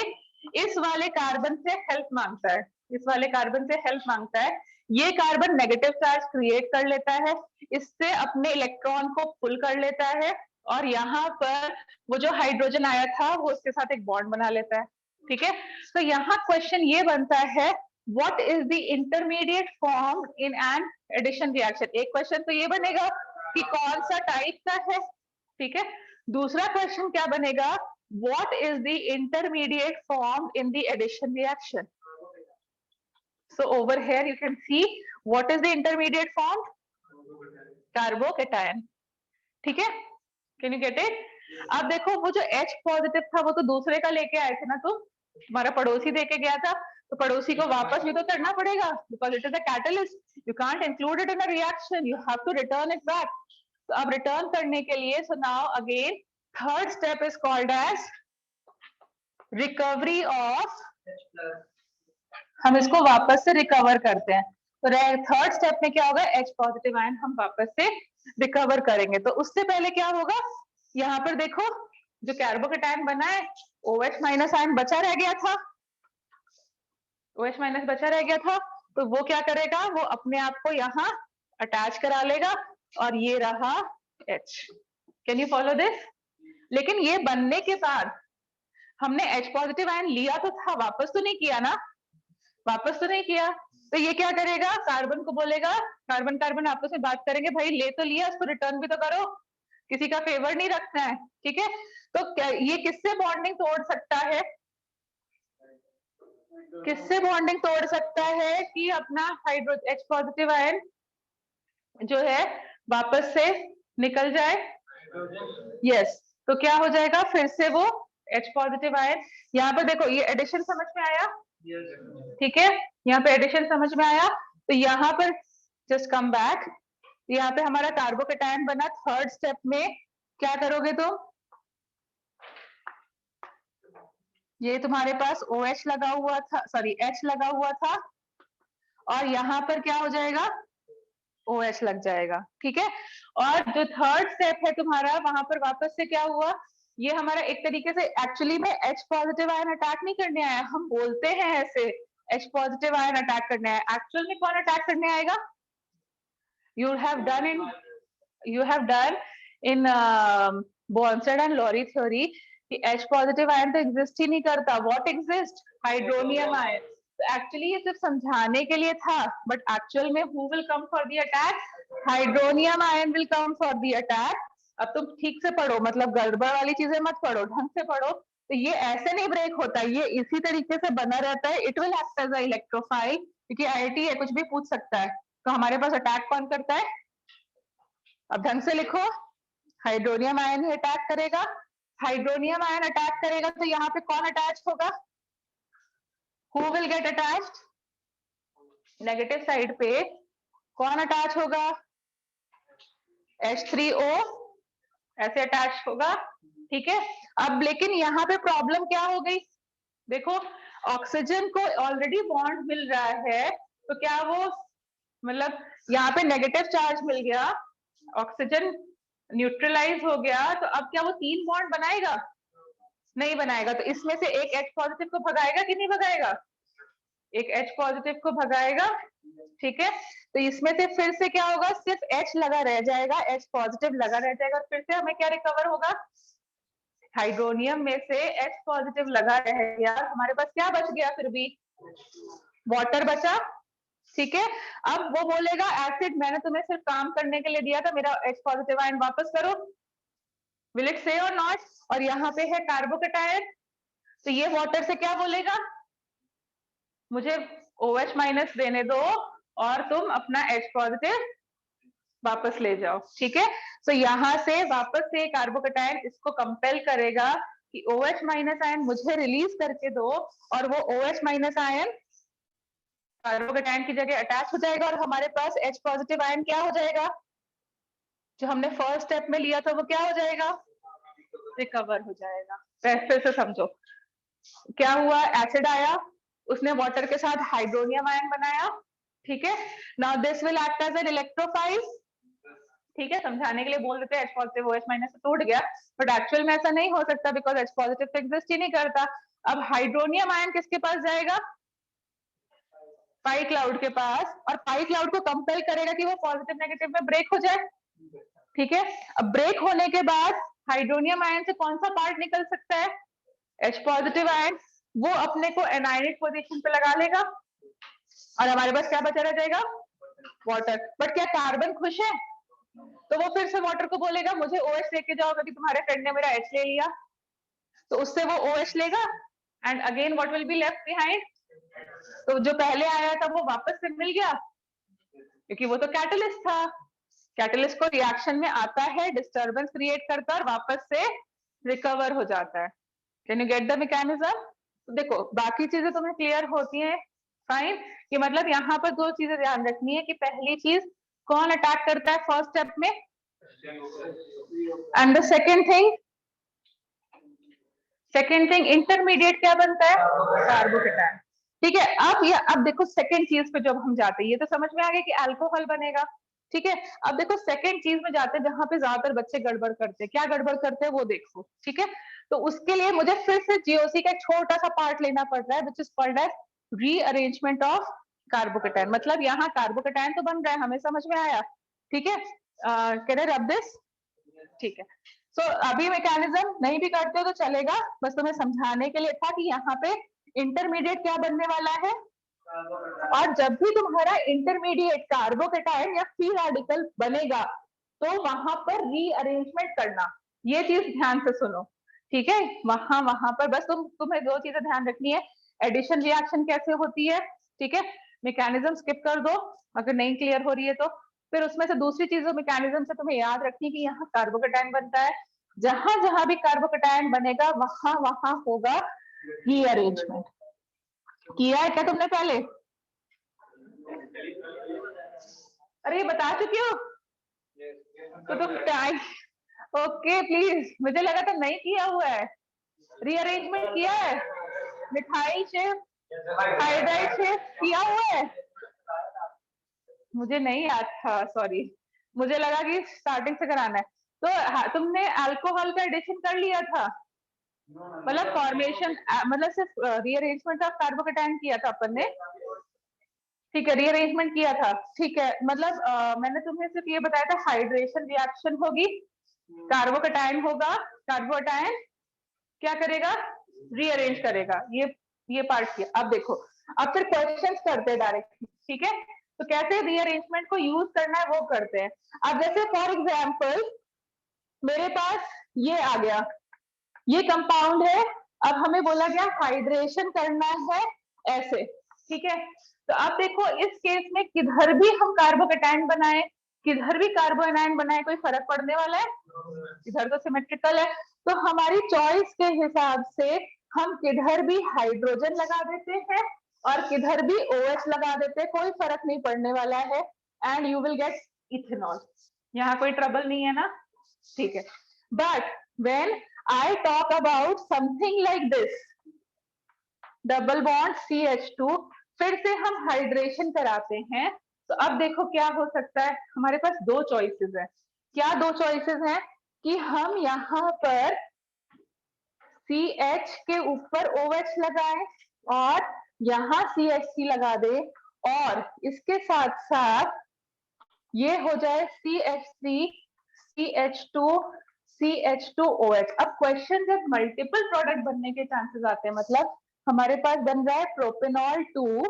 इस वाले कार्बन से हेल्प मांगता है, इस वाले कार्बन से हेल्प मांगता है. ये कार्बन नेगेटिव चार्ज क्रिएट कर लेता है, इससे अपने इलेक्ट्रॉन को पुल कर लेता है, और यहाँ पर वो जो हाइड्रोजन आया था वो उसके साथ एक बॉन्ड बना लेता है. ठीक है, तो यहाँ क्वेश्चन ये बनता है, what is the intermediate form in an addition reaction. एक क्वेश्चन तो ये बनेगा कि कौन सा टाइप का है. ठीक है, दूसरा क्वेश्चन क्या बनेगा, what is the intermediate form in the addition reaction. So over here you can see what is the intermediate form, carbocation. ठीक है, can you get it? अब देखो वो जो H पॉजिटिव था वो तो दूसरे का लेके आए थे ना, तुम्हारा पड़ोसी देके गया था, तो पड़ोसी को वापस भी तो करना पड़ेगा, because it is a catalyst. You can't include it in a reaction, you have to return it back. तो अब रिटर्न करने के लिए, so now again third step is called as recovery of, हम इसको वापस से रिकवर करते हैं. तो थर्ड स्टेप में क्या होगा, H पॉजिटिव आयन हम वापस से रिकवर करेंगे. तो उससे पहले क्या होगा, यहाँ पर देखो जो कार्बोकेटायन बना है, OH माइनस आयन बचा रह गया था, OH माइनस बचा रह गया था, तो वो क्या करेगा, वो अपने आप को यहाँ अटैच करा लेगा, और ये रहा H. Can you follow this? लेकिन ये बनने के बाद हमने H पॉजिटिव आयन लिया तो था, वापस तो नहीं किया ना, वापस तो नहीं किया, तो ये क्या करेगा, कार्बन को बोलेगा, कार्बन कार्बन आपस में बात करेंगे, भाई ले तो लिया, उसको रिटर्न भी तो करो, किसी का फेवर नहीं रखना है, ठीक है। तो ये किससे बॉन्डिंग तोड़ सकता है, किससे बॉन्डिंग तोड़ सकता है कि अपना हाइड्रो H पॉजिटिव आयन जो है वापस से निकल जाए, यस। तो क्या हो जाएगा, फिर से वो H पॉजिटिव आयन, यहाँ पर देखो ये एडिशन समझ में आया, ठीक है, यहाँ पे एडिशन समझ में आया। तो यहाँ पर जस्ट कम बैक, यहाँ पे हमारा कार्बोकेटायन बना, थर्ड स्टेप में क्या करोगे तुम, ये तुम्हारे पास OH लगा हुआ था, सॉरी H लगा हुआ था, और यहाँ पर क्या हो जाएगा, OH लग जाएगा, ठीक है। और जो थर्ड स्टेप है तुम्हारा, वहां पर वापस से क्या हुआ, ये हमारा एक तरीके से एक्चुअली में H पॉजिटिव आयन अटैक नहीं करने आया, हम बोलते हैं ऐसे H पॉजिटिव आयन अटैक करने आया, एक्चुअल में कौन अटैक करने आएगा, you have done in Bonsted and Lowry theory कि H पॉजिटिव आयन तो एग्जिस्ट ही नहीं करता, व्हाट एग्जिस्ट, हाइड्रोनियम आयन। तो एक्चुअली ये सिर्फ समझाने के लिए था, बट एक्चुअल में who will come for the attack, hydronium ion will come for the attack. अब तुम ठीक से पढ़ो, मतलब गड़बड़ वाली चीजें मत पढ़ो, ढंग से पढ़ो। तो ये ऐसे नहीं ब्रेक होता, ये इसी तरीके से बना रहता है, it will act as a electrophile, क्योंकि IIT है, कुछ भी पूछ सकता है। तो हमारे पास अटैक कौन करता है, अब ढंग से लिखो, हाइड्रोनियम आयन ही अटैक करेगा, हाइड्रोनियम आयन अटैक करेगा, तो यहाँ पे कौन अटैच होगा, who will get attached, negative side पे कौन अटैच होगा, H3O ऐसे अटैच होगा, ठीक है। अब लेकिन यहाँ पे प्रॉब्लम क्या हो गई, देखो ऑक्सीजन को ऑलरेडी बॉन्ड मिल रहा है, तो क्या वो, मतलब यहाँ पे नेगेटिव चार्ज मिल गया, ऑक्सीजन न्यूट्रलाइज हो गया, तो अब क्या वो 3 बॉन्ड बनाएगा, नहीं बनाएगा। तो इसमें से एक H पॉजिटिव को भगाएगा कि नहीं भगाएगा, एक H पॉजिटिव को भगाएगा, ठीक है। तो इसमें से फिर से क्या होगा, सिर्फ H लगा रह जाएगा, H पॉजिटिव लगा रह जाएगा, और फिर से हमें क्या रिकवर होगा, हाइड्रोनियम में से H पॉजिटिव लगा रह गया, हमारे पास क्या बच गया, फिर भी वाटर बचा, ठीक है। अब वो बोलेगा एसिड मैंने तुम्हें सिर्फ काम करने के लिए दिया था, मेरा H पॉजिटिव आयन वापस करो, विल इट से और नॉट, और यहाँ पे है कार्बोकेटायन, तो ये वाटर से क्या बोलेगा, मुझे OH माइनस देने दो और तुम अपना H पॉजिटिव वापस ले जाओ, ठीक है। तो यहाँ से वापस से कार्बोकेटायन इसको कंपेल करेगा कि OH माइनस आयन मुझे रिलीज करके दो, और वो OH माइनस आयन कार्बोकेटायन की जगह अटैच हो जाएगा, और हमारे पास H पॉजिटिव आयन क्या हो जाएगा, जो हमने फर्स्ट स्टेप में लिया था वो क्या हो जाएगा, रिकवर हो जाएगा। फिर से समझो क्या हुआ, एसिड आया, उसने वाटर के साथ हाइड्रोनियम आयन बनाया, ठीक है। Now this will act as an electrophile, ठीक है, समझाने के लिए बोल देते हैं H पॉजिटिव OH माइनस से टूट गया, बट एक्चुअल में ऐसा नहीं हो सकता, बिकॉज H पॉजिटिव तो एग्जिस्ट ही नहीं करता। अब हाइड्रोनियम आयन किसके पास जाएगा, पाई क्लाउड के पास, और पाई क्लाउड को कंपेल करेगा कि वो पॉजिटिव नेगेटिव में ब्रेक हो जाए, ठीक है। अब ब्रेक होने के बाद हाइड्रोनियम आयन से कौन सा पार्ट निकल सकता है, H पॉजिटिव आयन, वो अपने को एनायनिक पोजीशन पे लगा लेगा, और हमारे पास क्या बचा रह जाएगा, वाटर। बट क्या कार्बन खुश है, तो वो फिर से वाटर को बोलेगा मुझे OH लेके जाओ, क्योंकि तुम्हारे फ्रेंड ने मेरा H ले लिया, तो उससे वो OH लेगा, and again what will be left behind, तो जो पहले आया था वो वापस से मिल गया, क्योंकि वो तो कैटलिस्ट था, कैटलिस्ट को रिएक्शन में आता है, डिस्टर्बेंस क्रिएट करता है, और वापस से रिकवर हो जाता है। Can you get the mechanism, तो देखो बाकी चीजें तुम्हें क्लियर होती हैं, फाइन, कि मतलब यहाँ पर 2 चीजें ध्यान रखनी है, कि पहली चीज कौन अटैक करता है फर्स्ट स्टेप में, and the second thing intermediate क्या बनता है, कार्बोकेटायन, ठीक है। अब देखो सेकेंड चीज पे जब हम जाते हैं, ये तो समझ में आ गया कि अल्कोहल बनेगा, ठीक है। अब देखो सेकेंड चीज में जाते हैं, जहां पे ज्यादातर बच्चे गड़बड़ करते हैं, क्या गड़बड़ करते हैं वो देखो, ठीक है। तो उसके लिए मुझे फिर से GOC का एक छोटा सा पार्ट लेना पड़ रहा है, which is called as rearrangement of carbocation, मतलब यहाँ कार्बोकेटायन तो बन रहा है, हमें समझ में आया, ठीक है। कैन आई रब दिस, ठीक है। सो अभी मैकेनिज्म नहीं भी करते हो तो चलेगा, बस तुम्हें समझाने के लिए था कि यहाँ पे इंटरमीडिएट क्या बनने वाला है, और जब भी तुम्हारा इंटरमीडिएट कार्बोकेटाइन या फ्री रेडिकल बनेगा तो वहां पर रीअरेंजमेंट करना, ये चीज ध्यान से सुनो, ठीक है। वहां पर बस तुम्हें दो चीजें ध्यान रखनी है, एडिशन रिएक्शन कैसे होती है, ठीक है, मैकेनिज्म स्किप कर दो अगर नहीं क्लियर हो रही है तो। फिर उसमें से दूसरी चीज मैकेनिज्म से तुम्हें याद रखनी कि यहाँ कार्बोकेटाइन बनता है, जहां जहां भी कार्बोकेटाइन बनेगा वहां वहां होगा रीअरेंजमेंट। किया है क्या तुमने पहले? अरे बता चुकी हो तो तुम टाइम, ओके प्लीज, मुझे लगा था नहीं किया हुआ है। रीअरेंजमेंट किया है, मिथाइल शिफ्ट हाइड्राइड शिफ्ट किया हुआ है? मुझे नहीं याद था, सॉरी, मुझे लगा कि स्टार्टिंग से कराना है। तो हाँ, तुमने अल्कोहल का एडिशन कर लिया था, मतलब फॉर्मेशन, मतलब सिर्फ रीअरेंजमेंट ऑफ कार्बोकेटाइन किया था अपन ने, ठीक है, रीअरेंजमेंट किया था, ठीक है। मतलब मैंने तुम्हें सिर्फ ये बताया था हाइड्रेशन रिएक्शन होगी, कार्बोकेटाइन होगा, कार्बोकेटाइन क्या करेगा, रीअरेंज करेगा, ये पार्ट किया। अब देखो, अब फिर क्वेश्चंस करते हैं डायरेक्ट, ठीक है, तो कैसे रीअरेंजमेंट को यूज करना है वो करते हैं। अब जैसे फॉर एग्जाम्पल मेरे पास ये आ गया, ये कंपाउंड है, अब हमें बोला गया हाइड्रेशन करना है ऐसे, ठीक है। तो अब देखो इस केस में किधर भी हम कार्बोकेटाइन बनाए, किधर भी कार्बोनाइन बनाए, कोई फर्क पड़ने वाला है? इधर तो सिमेट्रिकल है, तो हमारी चॉइस के हिसाब से हम किधर भी हाइड्रोजन लगा देते हैं और किधर भी OH लगा देते हैं, कोई फर्क नहीं पड़ने वाला है, and you will get ethanol. यहाँ कोई ट्रबल नहीं है ना, ठीक है। But when I talk about something like this, double bond CH2, फिर से हम हाइड्रेशन कराते हैं, तो अब देखो क्या हो सकता है, हमारे पास दो चॉइसेस है। क्या दो चॉइसेस हैं कि हम यहाँ पर CH के ऊपर OH लगाएं और यहाँ CH3 लगा दे, और इसके साथ साथ ये हो जाए CH3 CH2 CH2OH। अब क्वेश्चन जब मल्टीपल प्रोडक्ट बनने के चांसेस आते हैं, मतलब हमारे पास बन रहा है प्रोपेनॉल 2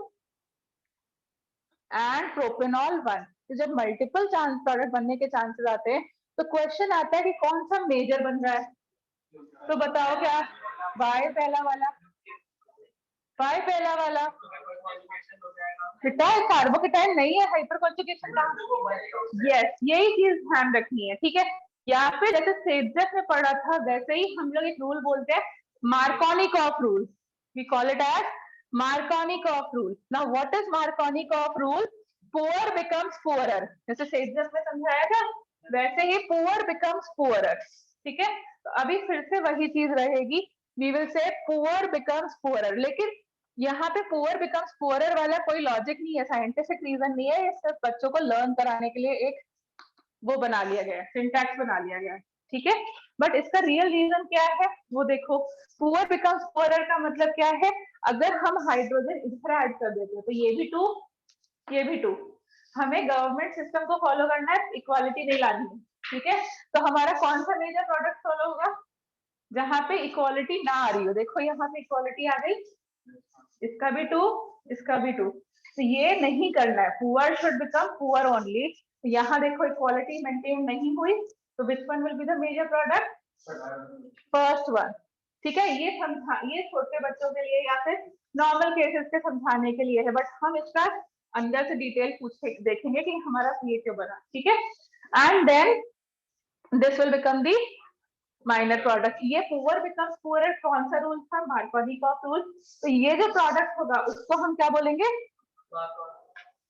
एंड प्रोपेनॉल 1, तो जब मल्टीपल प्रोडक्ट बनने के चांसेस आते हैं तो क्वेश्चन आता है कि कौन सा मेजर बन रहा है, तो बताओ क्या, वाई पहला वाला, वाई पहला वाला, कार्बोकेटाइन नहीं है, हाइपर कॉन्जुगेशन का, यस, यही चीज ध्यान रखनी है, ठीक है। या फिर जैसे सेजक में पढ़ा था वैसे ही हम लोग एक रूल बोलते हैं, Markovnikov rule, we call it as Markovnikov rule. Now what is Markovnikov rule? Poor becomes poorer, जैसे सेजक में समझाया था वैसे ही पुअर बिकम्स पुअरर, ठीक है। तो अभी फिर से वही चीज रहेगी, we will say poor becomes poorer, लेकिन यहाँ पे पुअर बिकम्स पुअरर वाला कोई लॉजिक नहीं है, साइंटिफिक रीजन नहीं है, ये सिर्फ बच्चों को लर्न कराने के लिए एक वो बना लिया गया है, सिंटैक्स बना लिया गया है, ठीक है। बट इसका रियल रीजन क्या है वो देखो, पुअर बिकम्स पुअरर का मतलब क्या है, अगर हम हाइड्रोजन इधर ऐड कर देते हैं तो ये भी 2, ये भी 2, हमें गवर्नमेंट सिस्टम को फॉलो करना है, इक्वालिटी नहीं लानी है, ठीक है। तो हमारा कौन सा मेजर प्रोडक्ट फॉलो होगा जहां पे इक्वालिटी ना आ रही हो, देखो यहाँ पे इक्वालिटी आ गई, इसका भी 2, इसका भी 2, तो ये नहीं करना है, poor should become poor only. तो यहाँ देखो इक्वालिटी मेंटेन नहीं हुई, तो which one will be the major product? First one, ठीक है। ये छोटे बच्चों के लिए या फिर नॉर्मल केसेस के समझाने के लिए है, बट हम इसका अंदर से डिटेल पूछ देखेंगे कि हमारा ये क्यों बना, ठीक है। And then this will become the minor product. ये पुअर बिकम्स पुअरर कौन सा रूल था? Markovnikov rule. तो ये जो प्रोडक्ट होगा उसको हम क्या बोलेंगे?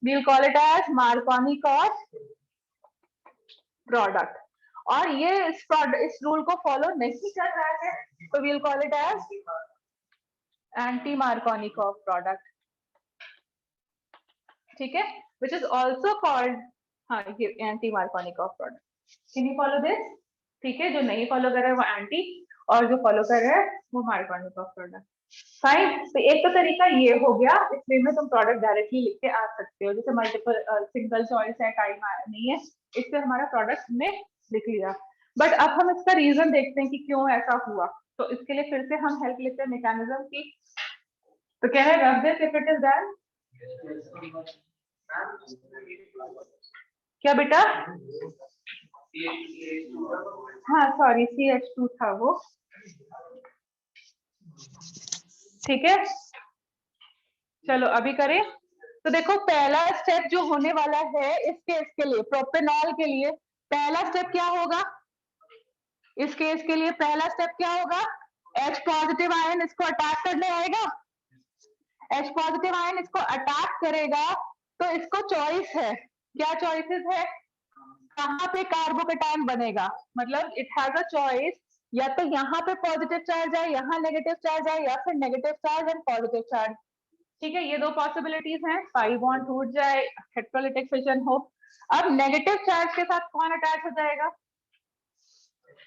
we'll call it as Markovnikov product. और ये इस रूल को फॉलो नहीं कर रहा है तो we'll call it as anti Markovnikov product, ठीक है, which is also called, हाँ ये anti Markovnikov product. Can you follow this? ठीक है, जो नहीं फॉलो कर रहा है वो एंटी, और जो फॉलो कर रहा है वो मार्कोनिकॉफ प्रोडक्ट, फाइन। तो एक तो तरीका ये हो गया, इसमें में तुम प्रोडक्ट डायरेक्टली लिख के आ सकते हो, जैसे मल्टीपल सिंगल चॉइस है, टाइम नहीं है, इससे हमारा प्रोडक्ट हमने लिख लिया। बट अब हम इसका रीजन देखते हैं कि क्यों ऐसा हुआ, तो इसके लिए फिर से हम हेल्प लेते हैं मैकेनिज्म की। तो क्या है, rough this if it is done, क्या बेटा? हाँ सॉरी, CH2 था वो। ठीक है, चलो अभी करें। तो देखो पहला स्टेप जो होने वाला है इस केस के लिए, प्रोपेनॉल के लिए पहला स्टेप क्या होगा? इस केस के लिए पहला स्टेप क्या होगा? H पॉजिटिव आयन इसको अटैक करने आएगा। H पॉजिटिव आयन इसको अटैक करेगा तो इसको चॉइस है, क्या चॉइसेस है? कहाँ पे कार्बोकेटायन बनेगा, मतलब इट हैज अ चॉइस, या तो यहाँ पे पॉजिटिव चार्ज है, यहाँ नेगेटिव चार्ज है, या फिर negative charge and positive charge. ठीक है, ये दो पॉसिबिलिटीज हैं, पाई बॉन्ड टूट जाए, इलेक्ट्रोलाइटिक फिशन हो। अब नेगेटिव चार्ज के साथ कौन अटैच हो जाएगा?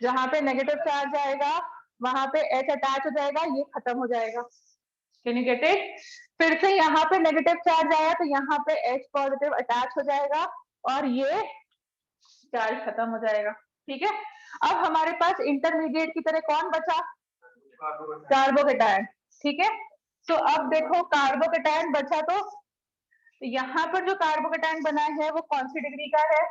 जहां पे नेगेटिव चार्ज आएगा वहां पे H अटैच हो जाएगा, ये खत्म हो जाएगा। Can you get it? फिर से यहाँ पे नेगेटिव चार्ज आया तो यहाँ पे H पॉजिटिव अटैच हो जाएगा और ये चार्ज खत्म हो जाएगा। ठीक है, अब हमारे पास इंटरमीडिएट की तरह कौन बचा? कार्बोकेटायन। ठीक है, तो अब देखो कार्बोकेटायन बचा तो यहाँ पर जो कार्बोकेटायन बना है वो कौन सी डिग्री का है?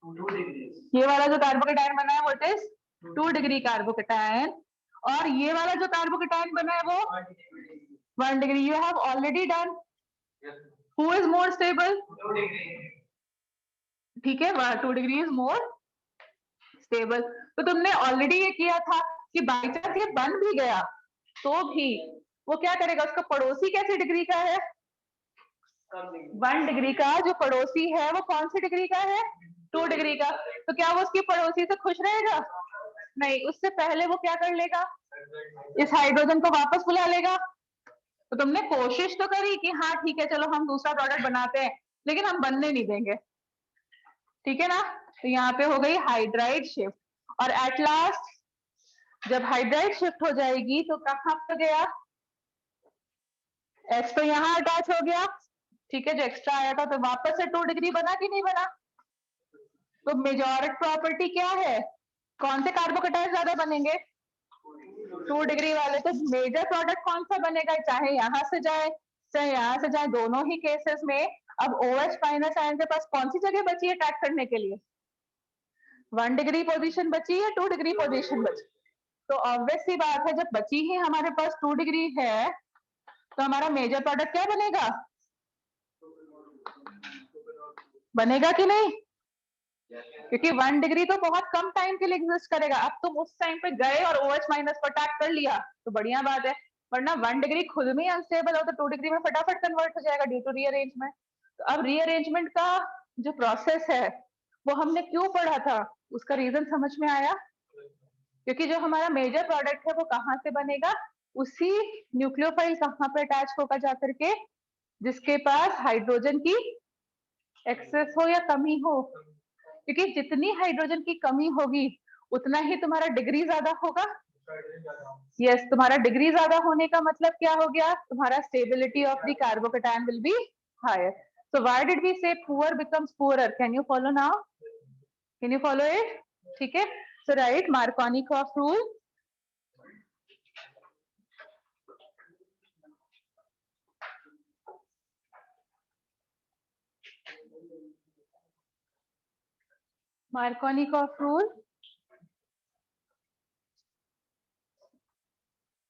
2 डिग्री। ये वाला जो कार्बोकेटायन बना है वो इट इज 2 डिग्री कार्बोकेटायन, और ये वाला जो कार्बोकेटायन बना है वो 1 degree. You have already done. Who is more stable? 2 degree. ठीक है, 2 डिग्री इज मोर स्टेबल। तो तुमने ऑलरेडी ये किया था कि बाई चांस ये बन भी गया तो भी वो क्या करेगा, उसका पड़ोसी कैसी डिग्री का है? 1 डिग्री का जो पड़ोसी है वो कौन सी डिग्री का है? 2 डिग्री का। तो क्या वो उसकी पड़ोसी से खुश रहेगा? नहीं, उससे पहले वो क्या कर लेगा, इस हाइड्रोजन को वापस बुला लेगा। तो तुमने कोशिश तो करी कि हाँ ठीक है चलो हम दूसरा प्रोडक्ट बनाते हैं, लेकिन हम बनने नहीं देंगे। ठीक है ना, तो यहाँ पे हो गई हाइड्राइड शिफ्ट, और एट लास्ट जब हाइड्राइड शिफ्ट हो जाएगी तो कहाँ पर गया? एच तो यहाँ अटैच हो गया। ठीक है, जो एक्स्ट्रा आया था तो वापस से 2 डिग्री बना कि नहीं बना? तो मेजॉरिटी प्रॉपर्टी क्या है, कौन से कार्बोकेटायन ज्यादा बनेंगे? 2 डिग्री वाले। तो मेजर प्रोडक्ट कौन सा बनेगा, चाहे यहाँ से जाए चाहे यहाँ से जाए, दोनों ही केसेस में अब OH माइनस आयन के पास कौन सी जगह बची है अटैक करने के लिए? 1 डिग्री पोजीशन बची है, 2 डिग्री पोजीशन बची? तो ऑब्वियस सी बात है, जब बची ही हमारे पास 2 डिग्री है तो हमारा मेजर प्रोडक्ट क्या बनेगा? बनेगा कि नहीं? क्योंकि 1 डिग्री तो बहुत कम टाइम के लिए एग्जिस्ट करेगा। अब तुम उस टाइम पे गए और OH माइनस को अटैक कर लिया तो बढ़िया बात है, वरना 1 डिग्री खुद में अनस्टेबल हो तो 2 डिग्री में फटाफट कन्वर्ट हो जाएगा ड्यू टू रीअरेंजमेंट। तो अब रीअरेंजमेंट का जो प्रोसेस है वो हमने क्यों पढ़ा था, उसका रीजन समझ में आया? क्योंकि जो हमारा मेजर प्रोडक्ट है वो कहाँ से बनेगा? उसी न्यूक्लियोफाइल कहाँ पे अटैच होगा जाकर के, जिसके पास हाइड्रोजन की एक्सेस हो या कमी हो। क्योंकि जितनी हाइड्रोजन की कमी होगी उतना ही तुम्हारा डिग्री ज्यादा होगा। यस, तुम्हारा डिग्री ज्यादा होने का मतलब क्या हो गया, तुम्हारा stability of the carbocation will be higher. So why did we say poor becomes poorer? Can you follow now? Can you follow it? ठीक है, so right Markovnikov rule. Markovnikov rule: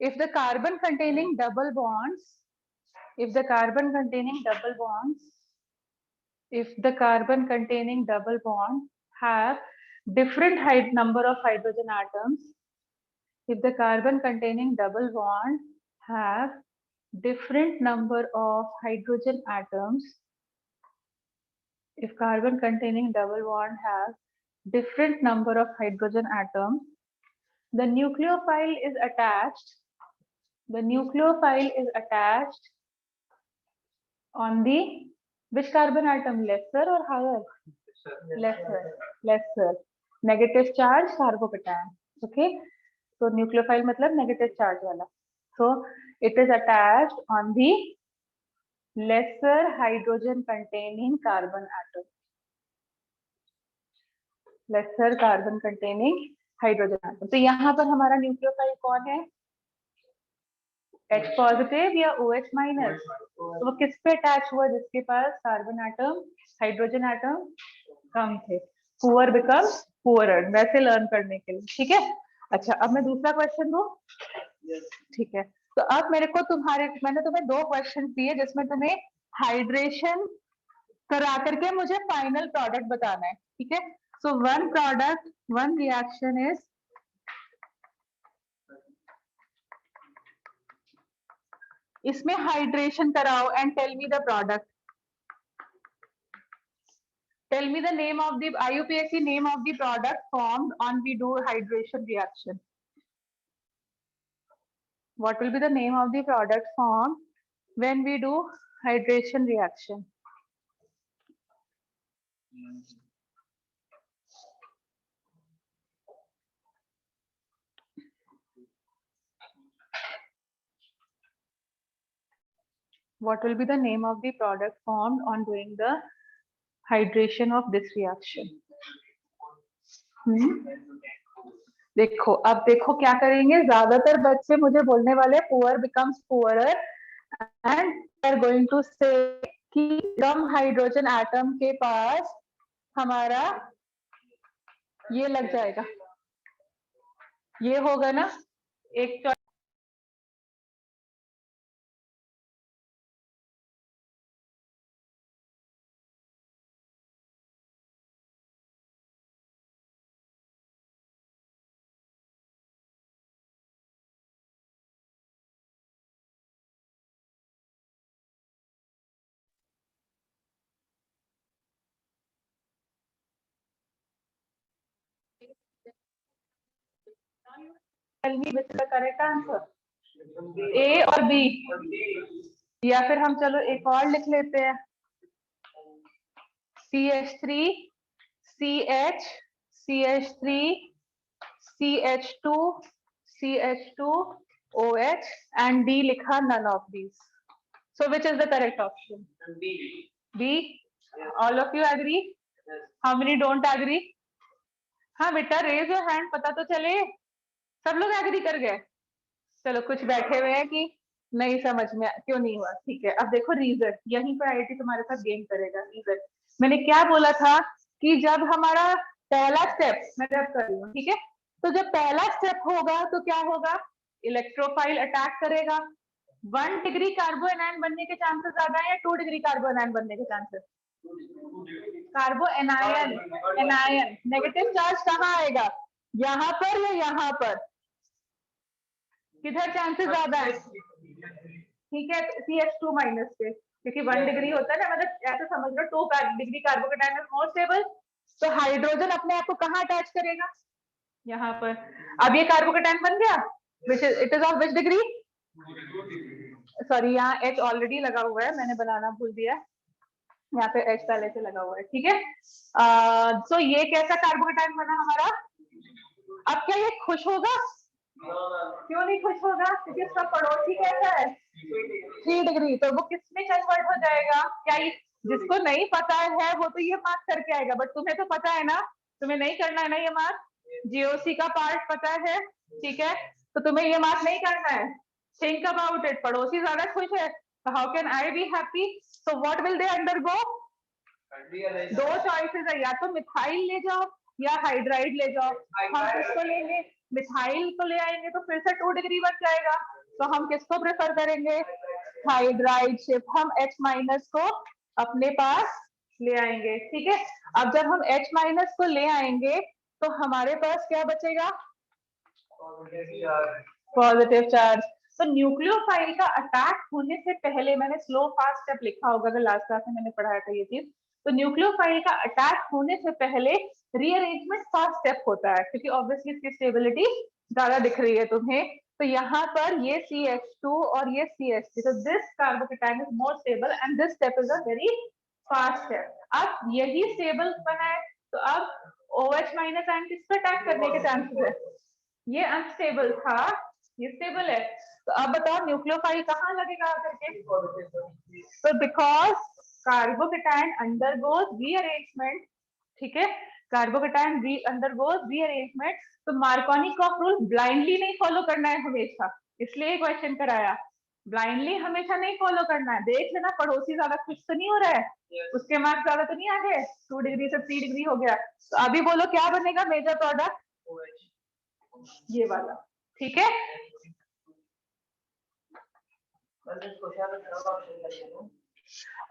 if the carbon containing double bonds, if the carbon containing double bonds, if the carbon containing double bond have different number of hydrogen atoms, if the carbon containing double bond have different number of hydrogen atoms, if carbon containing double bond have different number of hydrogen atoms, the nucleophile is attached, the nucleophile is attached on the which carbon atom, lesser or higher? Lesser, lesser. Negative charge carbocation. Okay, so nucleophile मतलब negative charge वाला. So it is attached on the lesser hydrogen containing carbon atom. Lesser carbon containing hydrogen atom. तो यहाँ पर हमारा nucleophile कौन है? H positive या OH minus, तो वो किस पे अटैच हुआ? जिसके पास कार्बन एटम हाइड्रोजन एटम कम थे। पुअर बिकम्स पुअरर, वैसे लर्न करने के लिए, ठीक है। अच्छा, अब मैं दूसरा क्वेश्चन दूं, ठीक है। तो अब मेरे को मैंने तुम्हें दो क्वेश्चन दिए जिसमें तुम्हें हाइड्रेशन करा करके मुझे फाइनल प्रोडक्ट बताना है, ठीक है। So one product, one reaction is, इसमें हाइड्रेशन कराओ and tell me the product, tell me the name of the IUPAC name of the product formed on we do hydration reaction. What will be the name of the product formed when we do hydration reaction? What will be the name of the product formed on doing the hydration of this reaction? देखो, अब देखो क्या करेंगे, ज्यादातर बच्चे मुझे बोलने वाले poor becomes poorer and they are going to say कि कम हाइड्रोजन एटम के पास हमारा ये लग जाएगा, ये होगा ना एक tell me which is the correct answer, A और बी, या फिर हम चलो एक और लिख लेते हैं, CH3 CH CH3 CH2 CH2 OH and D लिखा none of these. So which is the correct option? B. All of you agree? How many don't agree? हाँ बेटा, रेज योर हैंड, पता तो चले। सब लोग एग्री कर गए? चलो, कुछ बैठे हुए हैं कि नहीं समझ में क्यों नहीं हुआ, ठीक है। अब देखो रीजन, यहीं पर IIT तुम्हारे साथ गेम करेगा। रीजन मैंने क्या बोला था कि जब हमारा पहला स्टेप, मैं रब कर रही हूँ, ठीक है, तो जब पहला स्टेप होगा तो क्या होगा, इलेक्ट्रोफाइल अटैक करेगा। 1 डिग्री कार्बो एनायन बनने के चांसेस ज्यादा है या 2 डिग्री कार्बो एनायन बनने के chances? कार्बो anion, anion negative charge कहाँ आएगा, यहाँ पर या यहाँ पर? किधर चांसेस ज्यादा है? ठीक है, CH2 माइनस पे, क्योंकि 1 डिग्री होता है ना, मतलब ऐसे समझ लो 2 degree carbocation is more stable, तो हाइड्रोजन अपने आप को कहाँ अटैच करेगा, यहाँ पर। अब ये कार्बोकेटाइन बन गया, which it is of which degree, sorry यहाँ H ऑलरेडी लगा हुआ है, मैंने बनाना भूल दिया, यहाँ पे H पहले से लगा हुआ है, ठीक है। तो ये कैसा कार्बोकेटाइन बना हमारा? अब क्या ये खुश होगा? क्यों नहीं खुश होगा? क्योंकि इसका पड़ोसी कैसा है, 3 डिग्री, तो वो किस में कन्वर्ट हो जाएगा? क्या ये, जिसको नहीं पता है वो तो ये मार्क करके आएगा, बट तुम्हें तो पता है ना, तुम्हें नहीं करना है ना ये मार्क, GOC का पार्ट पता है, ठीक है, तो तुम्हें ये मार्क नहीं करना है। थिंक अबाउट इट, पड़ोसी ज्यादा खुश है, तो how can I be happy? So what will they undergo? दो चॉइसेस है, या तो मिथाइल ले जाओ या हाइड्राइड ले जाओ। हम किसको लेंगे? मिथाइल को ले आएंगे तो फिर से 2 डिग्री बच जाएगा, तो हम किसको प्रेफर करेंगे? हाइड्राइड शिप, हम H माइनस को अपने पास ले आएंगे, ठीक है। अब जब हम H माइनस को ले आएंगे तो हमारे पास क्या बचेगा? Positive charge. तो न्यूक्लियोफाइल का अटैक होने से पहले, मैंने स्लो फास्ट स्टेप लिखा होगा अगर लास्ट क्लास में मैंने पढ़ाया था ये चीज, तो न्यूक्लियोफाइल का अटैक होने से पहले रीअरेंजमेंट फर्स्ट स्टेप होता है, क्योंकि ऑब्वियसली इसकी स्टेबिलिटी ज्यादा दिख रही है तुम्हें, तो यहाँ पर ये CH2 और ये CH3, तो this carbocation is more stable and this step is a very fast step. अब यही स्टेबल बना है, तो अब OH माइनस आयन किस पर अटैक करने के चांसेस है? ये अनस्टेबल था, ये स्टेबल है, तो अब बताओ न्यूक्लियोफाइल कहाँ लगेगा करके? तो बिकॉज कार्बोकेटाइन अंडरगोज रीअरेंजमेंट, ठीक है, कार्बोकेटाइन अंडरगोज रीअरेंजमेंट, तो मार्कोनी कॉफ रूल ब्लाइंडली नहीं फॉलो करना है हमेशा, इसलिए क्वेश्चन कराया ब्लाइंडली हमेशा नहीं फॉलो करना है। देख लेना पड़ोसी ज्यादा खुश तो नहीं हो रहा है, उसके मार्क्स ज्यादा तो नहीं आ गए, 2 डिग्री से 3 डिग्री हो गया, तो अभी बोलो क्या बनेगा मेजर प्रोडक्ट, ये वाला। ठीक है,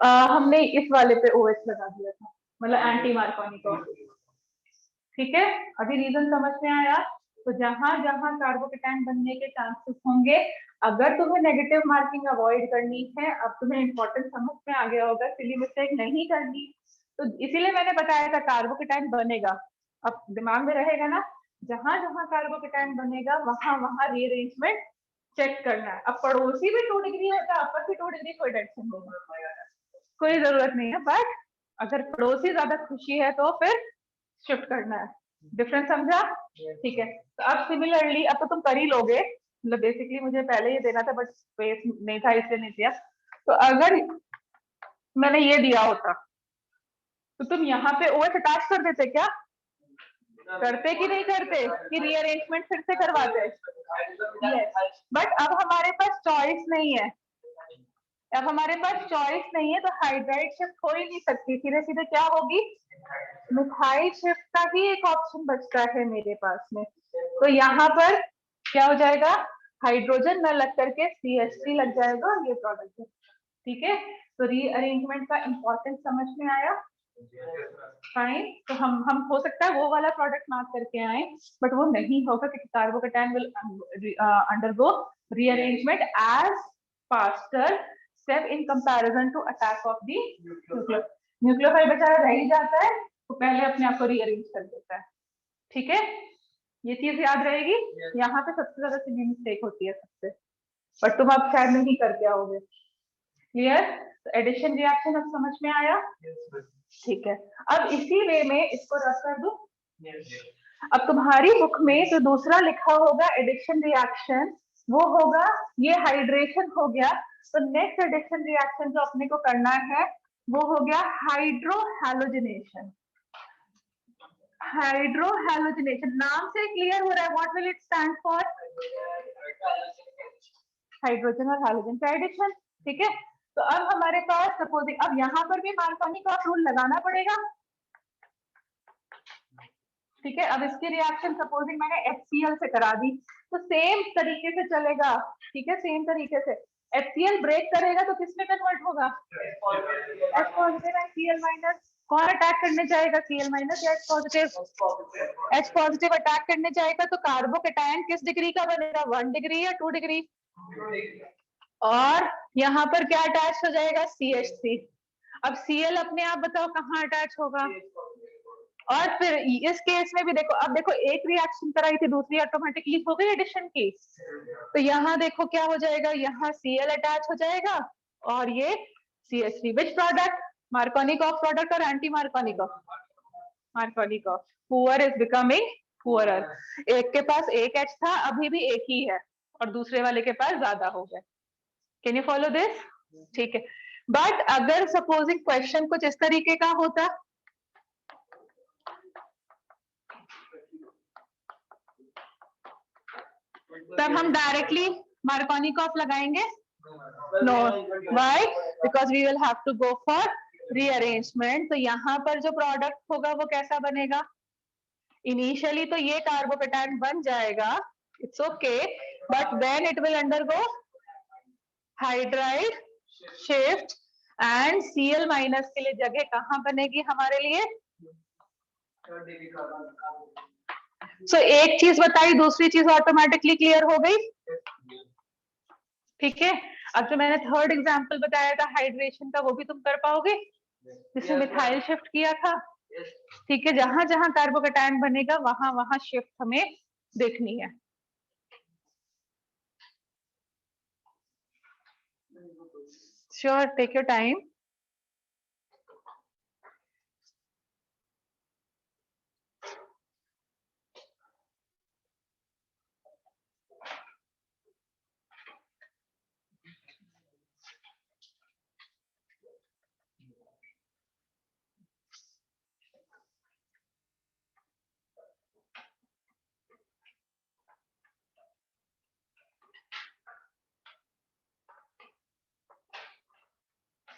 हमने इस वाले पे OH लगा दिया था, मतलब एंटी मार्कोनी को। ठीक है, अभी रीजन समझ में आया। तो जहां जहां कार्बोकेटाइन बनने के चांसेस होंगे, अगर तुम्हें नेगेटिव मार्किंग अवॉइड करनी है, अब तुम्हें इंपॉर्टेंट समझ में आ गया होगा, सिली मिस्टेक नहीं करनी, तो इसीलिए मैंने बताया था कार्बोकेटाइन बनेगा, अब दिमाग में रहेगा ना, जहां जहां कार्बोकेटाइन बनेगा वहां वहां रीअरेंजमेंट चेक करना है। अब पड़ोसी भी 2 डिग्री होता है, अपर भी 2 डिग्री, कोई टेंशन नहीं, कोई जरूरत नहीं है, बट अगर पड़ोसी ज्यादा खुशी है तो फिर शिफ्ट करना है। डिफरेंस समझा? ठीक है, तो अब सिमिलरली अब तो तुम कर ही लोगे, मतलब बेसिकली मुझे पहले ये देना था बट स्पेस नहीं था इसलिए नहीं दिया। तो अगर मैंने ये दिया होता तो तुम यहाँ पे OH अटैच कर देते क्या? करते कि नहीं करते, कि रीअरेंजमेंट फिर से करवाते? यस, बट अब हमारे पास चॉइस नहीं है, अब हमारे पास चॉइस नहीं है, तो हाइड्राइड शिफ्ट हो ही नहीं सकती, सीधे सीधे क्या होगी, मिथाइल शिफ्ट का ही एक ऑप्शन बचता है मेरे पास में। तो यहाँ पर क्या हो जाएगा, हाइड्रोजन न लग करके CH3 लग जाएगा और ये प्रोडक्ट है। ठीक है, तो रीअरेंजमेंट का इंपॉर्टेंस समझ में आया? फाइन, तो हम हो सकता है वो वाला प्रोडक्ट मार्क करके आए, बट वो नहीं होगा क्योंकि carbocation will undergo rearrangement as faster step in comparison to attack of the nucleophile, बेचारा रह ही जाता है तो पहले अपने आप को रीअरेंज कर देता है। ठीक है, ये चीज याद रहेगी। यहाँ पे सबसे ज्यादा सिली मिस्टेक होती है सबसे, बट तुम अब शायद नहीं करके आओगे। क्लियर? तो एडिशन रिएक्शन अब समझ में आया? ठीक है, अब इसी वे में इसको रख कर दो। अब तुम्हारी बुक में जो दूसरा लिखा होगा एडिक्शन रिएक्शन, वो होगा, ये हाइड्रेशन हो गया, तो नेक्स्ट एडिक्शन रिएक्शन जो अपने को करना है वो हो गया हाइड्रोहैलोजिनेशन। हाइड्रोहैलोजिनेशन नाम से क्लियर हो रहा है, what will it stand for, hydrogen और हैलोजन का एडिशन। ठीक है, तो अब हमारे पास सपोजिंग, अब यहाँ पर भी मार्कोनी का रूल लगाना पड़ेगा। ठीक है, अब इसकी रिएक्शन सपोजिंग मैंने HCl से करा दी, तो सेम तरीके से चलेगा। ठीक है, सेम तरीके से HCl ब्रेक करेगा तो किस में कन्वर्ट होगा, H positive and Cl minus. कौन अटैक करने जाएगा, Cl माइनस या H positive? H positive attack करने जाएगा, तो कार्बोकेटायन किस डिग्री का बनेगा, 1 डिग्री या 2 डिग्री? और यहाँ पर क्या अटैच हो जाएगा, CH3। अब Cl अपने आप बताओ कहाँ अटैच होगा, और फिर इस केस में भी देखो, अब देखो एक रिएक्शन कराई थी, दूसरी ऑटोमेटिकली हो गई एडिशन की, तो यहाँ देखो क्या हो जाएगा, यहाँ Cl अटैच हो जाएगा और ये CH3, which product, Markovnikov product और anti Markovnikov, Markovnikov, poor is becoming poorer. एक के पास एक H था, अभी भी एक ही है, और दूसरे वाले के पास ज्यादा हो गया। Can you follow this? ठीक है, बट अगर सपोजिंग क्वेश्चन कुछ इस तरीके का होता, तब हम डायरेक्टली मार्कोनिकॉफ लगाएंगे? No, why? Because we will have to go for rearrangement. तो यहाँ पर जो प्रोडक्ट होगा वो कैसा बनेगा, इनिशियली तो ये कार्बोकेटायन बन जाएगा, it's okay, but then it will undergo hydride shift and Cl minus के लिए जगह कहाँ बनेगी हमारे लिए? सो एक चीज बताई, दूसरी चीज ऑटोमेटिकली क्लियर हो गई। ठीक है, अब जो मैंने थर्ड एग्जांपल बताया था हाइड्रेशन का, वो भी तुम कर पाओगे, जिसमें मिथाइल शिफ्ट किया था। ठीक है, जहां जहां कार्बोकेटायन बनेगा वहां वहां शिफ्ट हमें देखनी है। Sure, take your time.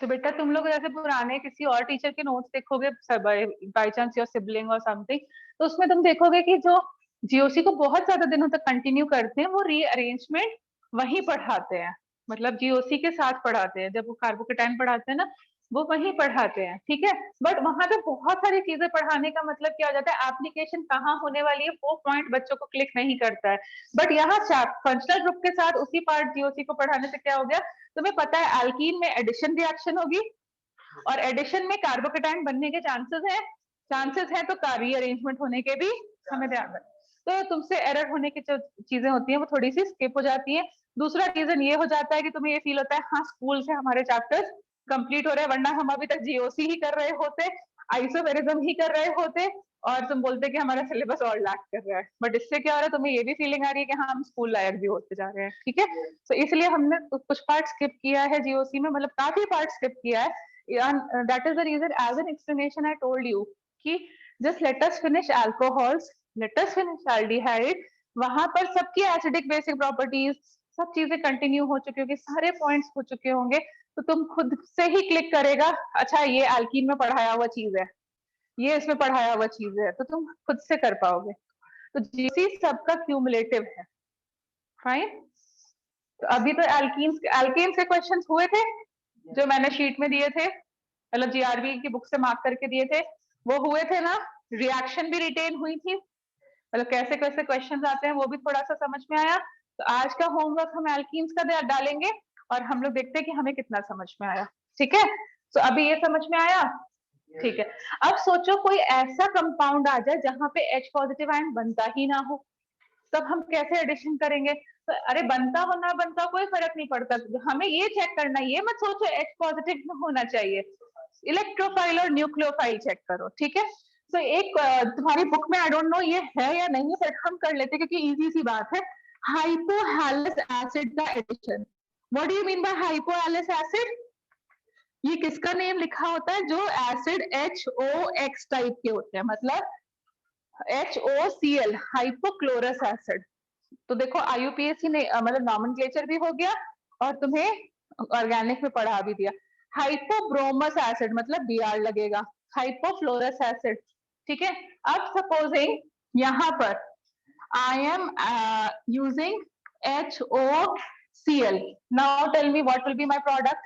तो बेटा तुम लोग जैसे पुराने किसी और टीचर के नोट्स देखोगे बाई चांस योर सिबलिंग और समथिंग, तो उसमें तुम देखोगे कि जो जीओसी को बहुत ज्यादा दिनों तक कंटिन्यू करते हैं वो रीअरेंजमेंट वही पढ़ाते हैं, मतलब जीओसी के साथ पढ़ाते हैं। जब वो कार्बोकेटाइन पढ़ाते हैं ना वो वही पढ़ाते हैं, ठीक है। बट वहां पे बहुत सारी चीजें पढ़ाने का मतलब क्या हो जाता है, एप्लीकेशन कहाँ होने वाली है वो पॉइंट बच्चों को क्लिक नहीं करता है। बट यहाँ फंक्शनल ग्रुप के साथ उसी पार्ट जीओसी को पढ़ाने से क्या हो गया, तुम्हें पता है एल्कीन में एडिशन रिएक्शन होगी और एडिशन में कार्बोकेटाइन बनने के चांसेस हैं, तो रीअरेंजमेंट होने के भी हमें ध्यान रखना। तो तुमसे एरर होने की जो चीजें होती हैं वो थोड़ी सी स्किप हो जाती हैं। दूसरा रीजन ये हो जाता है कि तुम्हें ये फील होता है हाँ स्कूल से हमारे चैप्टर्स कंप्लीट हो रहे हैं, वरना हम अभी तक जीओसी ही कर रहे होते, आइसोमेरिज्म ही कर रहे होते और तुम बोलते कि हमारा सिलेबस और लैक कर रहा है। बट इससे क्या हो रहा है, तुम्हें ये भी फीलिंग आ रही है कि हाँ हम स्कूल लायक भी होते जा रहे हैं, ठीक है। तो इसलिए हमने कुछ पार्ट स्किप किया है जीओसी में, मतलब काफी पार्ट स्किप किया है। That is the reason as an explanation I told you कि just let us finish alcohols, let us finish aldehyde, वहां पर सबकी एसिडिक बेसिक प्रॉपर्टीज सब चीजें कंटिन्यू हो चुकी होगी, सारे पॉइंट्स हो चुके होंगे, तो तुम खुद से ही क्लिक करेगा अच्छा ये एल्कीन में पढ़ाया हुआ चीज है, ये इसमें पढ़ाया हुआ चीज है, तो तुम खुद से कर पाओगे। तो जीसी सबका क्यूमुलेटिव है, फाइन। तो अभी तो एल्कीन्स के क्वेश्चंस हुए थे जो मैंने शीट में दिए थे, मतलब जीआरबी की बुक से मार्क करके दिए थे, वो हुए थे ना। रिएक्शन भी रिटेन हुई थी, मतलब कैसे कैसे क्वेश्चंस आते हैं वो भी थोड़ा सा समझ में आया। तो आज का होमवर्क हम एल्कीन्स का डालेंगे और हम लोग देखते हैं कि हमें कितना समझ में आया, ठीक है। तो अभी ये समझ में आया, ठीक है। अब सोचो कोई ऐसा कंपाउंड आ जाए जहां पे H पॉजिटिव आयन बनता ही ना हो, तब हम कैसे एडिशन करेंगे। तो अरे बनता हो ना बनता हो कोई फर्क नहीं पड़ता, हमें ये चेक करना, ये मत सोचो H पॉजिटिव होना चाहिए, इलेक्ट्रोफाइल और न्यूक्लियोफाइल चेक करो, ठीक है। तो एक तुम्हारी बुक में आई डोंट नो ये है या नहीं, बट हम कर लेते हैं क्योंकि इजी सी बात है। हाइपोहैलस एसिड का addition, what do you mean by hypohalous acid, ये किसका नेम लिखा होता है, जो एसिड HOX टाइप के होते हैं, मतलब HOCl हाइपोक्लोरस एसिड। तो देखो IUPAC ने मतलब नॉमेनक्लेचर भी हो गया और तुम्हें ऑर्गेनिक में पढ़ा भी दिया। हाइपोब्रोमस एसिड मतलब Br लगेगा, हाइपोफ्लोरस एसिड, ठीक है। अब सपोजिंग यहाँ पर I am using HOCl, now tell me what will be my product,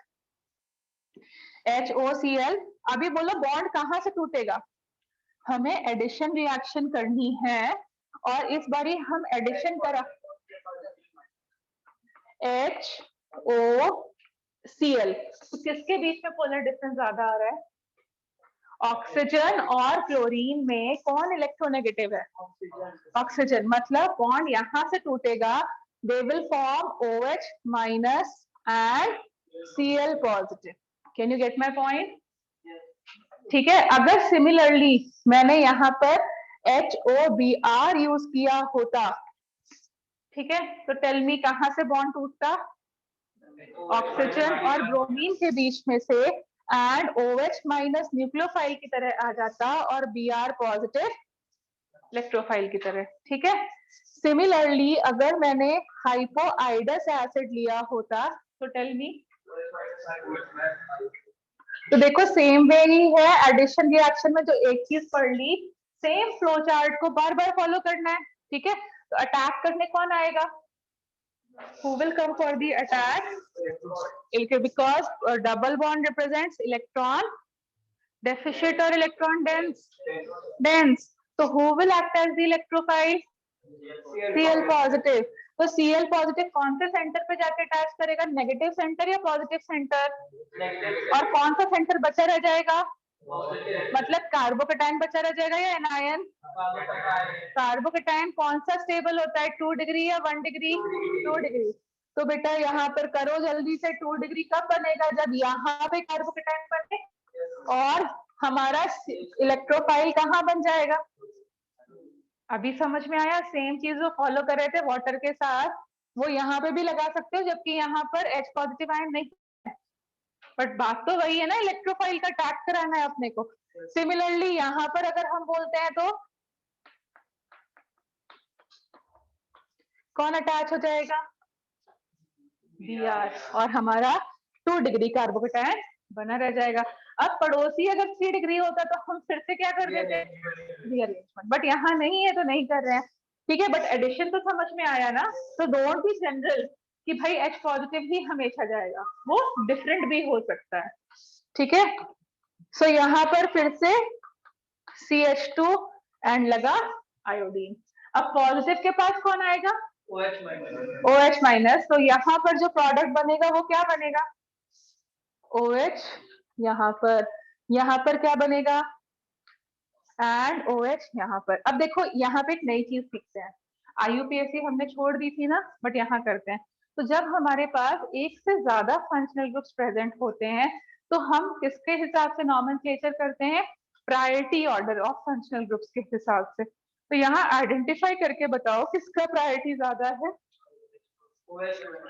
HOCl। अभी बोलो बॉन्ड कहाँ से टूटेगा, हमें एडिशन रिएक्शन करनी है और इस बारी हम एडिशन करा HOCl, तो किसके बीच में पोलर डिफरेंस ज्यादा आ रहा है, ऑक्सीजन और क्लोरीन में कौन इलेक्ट्रोनेगेटिव है, ऑक्सीजन, मतलब बॉन्ड यहां से टूटेगा, they will form OH minus and Cl positive. Can you get my point, ठीक है। अगर सिमिलरली मैंने यहाँ पर HOBr यूज किया होता, ठीक है, तो टेल मी कहां से बॉन्ड टूटता, ऑक्सीजन और ब्रोमीन के बीच में से, एंड OH माइनस न्यूक्लियोफाइल की तरह आ जाता और Br पॉजिटिव इलेक्ट्रोफाइल की तरह, ठीक है। सिमिलरली अगर मैंने हाइपोआइडस एसिड लिया होता तो टेल मी, तो देखो सेम वे ही है, एडिशन रिएक्शन में जो एक चीज पढ़ ली, सेम फ्लो चार्ट को बार बार फॉलो करना है, ठीक है। तो अटैक करने कौन आएगा, who will come for the attack, because double bond represents electron deficit or electron dense, so who will act as the electrophile, Cl positive। तो Cl पॉजिटिव कौन से सेंटर पे जाके अटैच करेगा, नेगेटिव सेंटर या पॉजिटिव सेंटर, और कौन सा सेंटर बचा रह जाएगा, मतलब कार्बोकेटाइन बचा रह जाएगा या एनायन, कार्बोकेटाइन कौन सा स्टेबल होता है, 2 डिग्री या 1 डिग्री, 2 डिग्री। तो बेटा यहाँ पर करो जल्दी से, 2 डिग्री कब बनेगा, जब यहाँ पे कार्बोकेटाइन बने और हमारा इलेक्ट्रोफाइल कहाँ बन जाएगा। अभी समझ में आया, सेम चीज वो फॉलो कर रहे थे वाटर के साथ, वो यहाँ पे भी लगा सकते हो, जबकि यहाँ पर H पॉजिटिव आयन नहीं है, बट बात तो वही है ना, इलेक्ट्रोफाइल का अटैक कराना है अपने को। सिमिलरली यहाँ पर अगर हम बोलते हैं तो कौन अटैच हो जाएगा, Br, और हमारा 2 डिग्री कार्बोकेटाइन बना रह जाएगा। अब पड़ोसी अगर 3 डिग्री होता तो हम फिर से क्या कर देते, रीअरेंजमेंट, बट यहाँ नहीं है तो नहीं कर रहे हैं, ठीक है। बट एडिशन तो समझ में आया ना, तो डोंट बी जनरल कि भाई H पॉजिटिव ही हमेशा जाएगा, वो डिफरेंट भी हो सकता है, ठीक है। सो यहाँ पर फिर से CH2 एंड लगा आयोडीन। अब पॉजिटिव के पास कौन आएगा, OH माइनस। तो यहाँ पर जो प्रोडक्ट बनेगा वो क्या बनेगा, OH। यहाँ पर क्या बनेगा, एंड OH यहाँ पर। अब देखो यहाँ पे एक नई चीज सीखते हैं, IUPAC हमने छोड़ दी थी ना, बट यहाँ करते हैं। तो जब हमारे पास एक से ज्यादा फंक्शनल ग्रुप्स प्रेजेंट होते हैं तो हम किसके हिसाब से नॉमेनक्लेचर करते हैं, priority order of functional groups के हिसाब से। तो यहाँ आइडेंटिफाई करके बताओ किसका प्रायोरिटी ज्यादा है,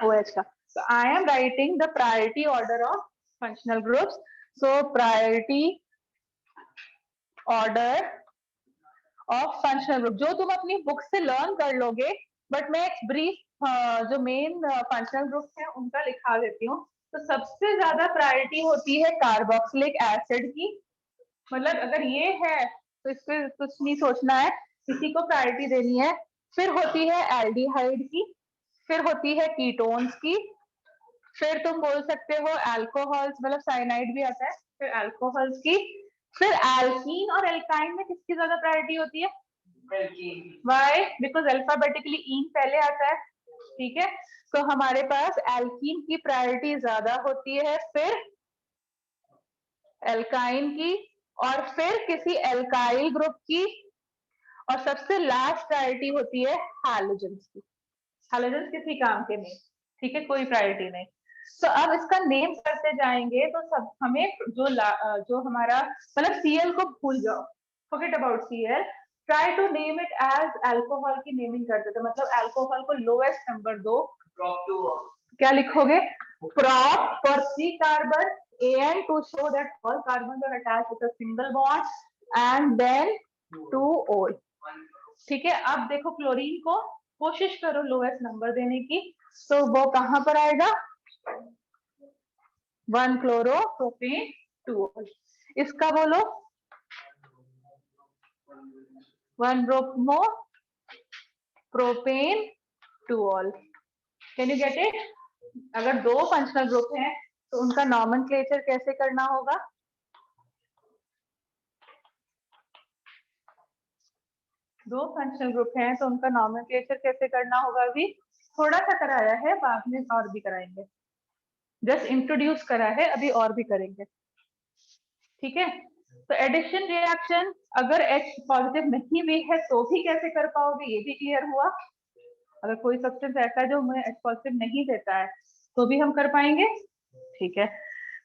OH का। So I am writing the priority order of functional groups. So priority order of functional group जो तुम अपनी बुक से लर्न कर लोगे, बट मैं एक ब्रीफ जो मेन फंक्शनल ग्रुप्स हैं उनका लिखा देती हूँ। तो सबसे ज्यादा प्रायोरिटी होती है कार्बोक्सिलिक एसिड की, मतलब अगर ये है तो इस पर कुछ नहीं सोचना है, किसी को प्रायोरिटी देनी है। फिर होती है एल्डिहाइड की, फिर होती है कीटोन्स की, फिर तुम बोल सकते हो अल्कोहल्स, मतलब साइनाइड भी आता है, फिर अल्कोहल्स की, फिर एल्कीन और एल्काइन में किसकी ज्यादा प्रायोरिटी होती है, वाई, बिकॉज अल्फाबेटिकली ईन पहले आता है, ठीक है। तो हमारे पास एल्कीन की प्रायोरिटी ज्यादा होती है, फिर एल्काइन की, और फिर किसी एल्काइल ग्रुप की, और सबसे लास्ट प्रायोरिटी होती है हैलोजेंस की। हैलोजेंस किसी काम के नहीं, ठीक है, कोई प्रायोरिटी नहीं। तो अब इसका नेम करते जाएंगे तो सब हमें जो हमारा मतलब Cl को भूल जाओ, forget about Cl, try to name it as alcohol की नेमिंग कर देते, मतलब अल्कोहल को लोएस्ट नंबर दो, क्या लिखोगे, prop for 3 carbon, An to show that all carbons are attached with a single bond, and then 2O, ठीक है। अब देखो क्लोरीन को कोशिश करो लोएस्ट नंबर देने की, तो वो कहां पर आएगा, 1 क्लोरो प्रोपेन 2 इसका बोलो 1 bromo propane 2 can you get it. अगर दो फंक्शनल ग्रुप हैं तो उनका नॉमेनक्लेचर कैसे करना होगा, दो फंक्शनल ग्रुप हैं तो उनका नॉमेनक्लेचर कैसे करना होगा, अभी थोड़ा सा कराया है, बाद में और भी कराएंगे, जस्ट इंट्रोड्यूस करा है, अभी और भी करेंगे, ठीक है। तो एडिशन रिएक्शन अगर H पॉजिटिव नहीं भी है तो भी कैसे कर पाओगे, ये भी क्लियर हुआ। अगर कोई सब्सटेंस ऐसा है जो हमें H पॉजिटिव नहीं देता है तो भी हम कर पाएंगे, ठीक है।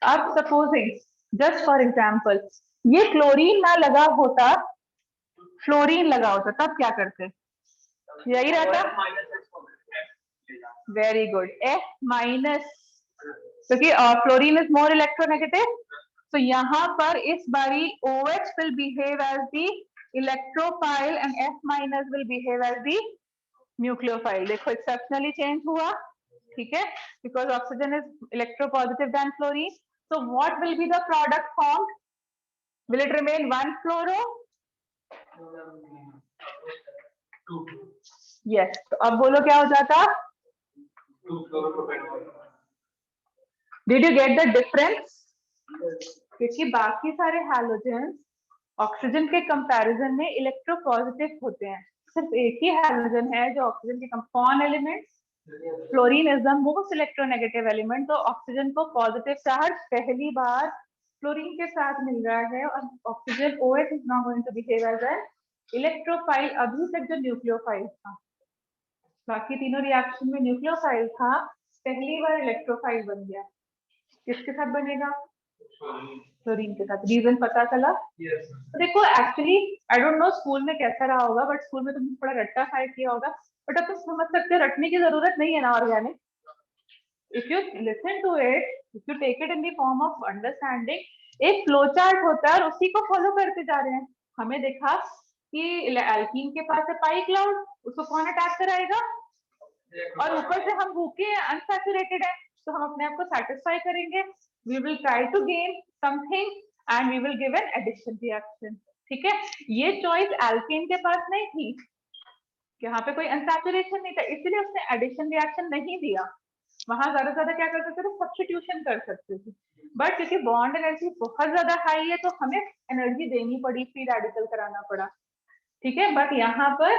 अब सपोजिंग जस्ट फॉर एग्जाम्पल ये क्लोरीन ना लगा होता, फ्लोरीन लगा होता, तब क्या करते, यही रहता, वेरी गुड, F माइनस, क्योंकि फ्लोरीन इज मोर इलेक्ट्रोनेगेटिव। तो यहाँ पर इस बारी OH will behave as the electrophile and F minus will behave as the nucleophile। देखो exceptionally change हुआ, ठीक है, because oxygen is electropositive than fluorine। So what will be the product formed? Will it remain 1 fluoro? Yes। तो अब बोलो क्या हो जाता, Did you get the difference? क्योंकि बाकी सारे हैलोजेंस ऑक्सीजन के कंपैरिजन में इलेक्ट्रोपॉजिटिव होते हैं, सिर्फ एक ही हैलोजन है जो ऑक्सीजन के कौन element, fluorine is the most electronegative element. तो ऑक्सीजन को पॉजिटिव चार्ज पहली बार फ्लोरीन के साथ मिल रहा है, और oxygen OH is now going to behave as an electrophile. अभी तक जो न्यूक्लियोफाइल था, बाकी तीनों रिएक्शन में न्यूक्लियोफाइल था, पहली बार इलेक्ट्रोफाइल बन गया। किसके साथ बनेगा, फ्लोरीन के साथ। रीजन पता चला, तो देखो actually I don't know school में कैसा रहा होगा, बट स्कूल में तुमने थोड़ा रट्टा फाइट किया होगा, बट अब तुम समझ सकते हो रटने की जरूरत नहीं है ना organic. If you listen to it, if you take it in the form of understanding, एक फ्लो चार्ट होता है और उसी को फॉलो करते जा रहे हैं। हमें देखा कि एल्कीन के पास है पाई क्लाउड, उसको कौन अटैक कराएगा, और ऊपर से हम भूखे अनसैचुरेटेड है, तो हम अपने आप को सेटिस्फाई करेंगे we will try to gain something and we will give an addition reaction. ठीक है, ये चॉइस एल्केन के पास नहीं थी, यहाँ पे कोई अनसैचुरेशन नहीं था, इसलिए उसने एडिशन रिएक्शन नहीं दिया। वहां ज्यादा क्या कर सकते थे, सब्स्टिट्यूशन कर सकते थे, बट क्योंकि बॉन्ड एनर्जी बहुत ज्यादा हाई है तो हमें एनर्जी देनी पड़ी, फ्री रेडिकल कराना पड़ा। ठीक है, बट यहाँ पर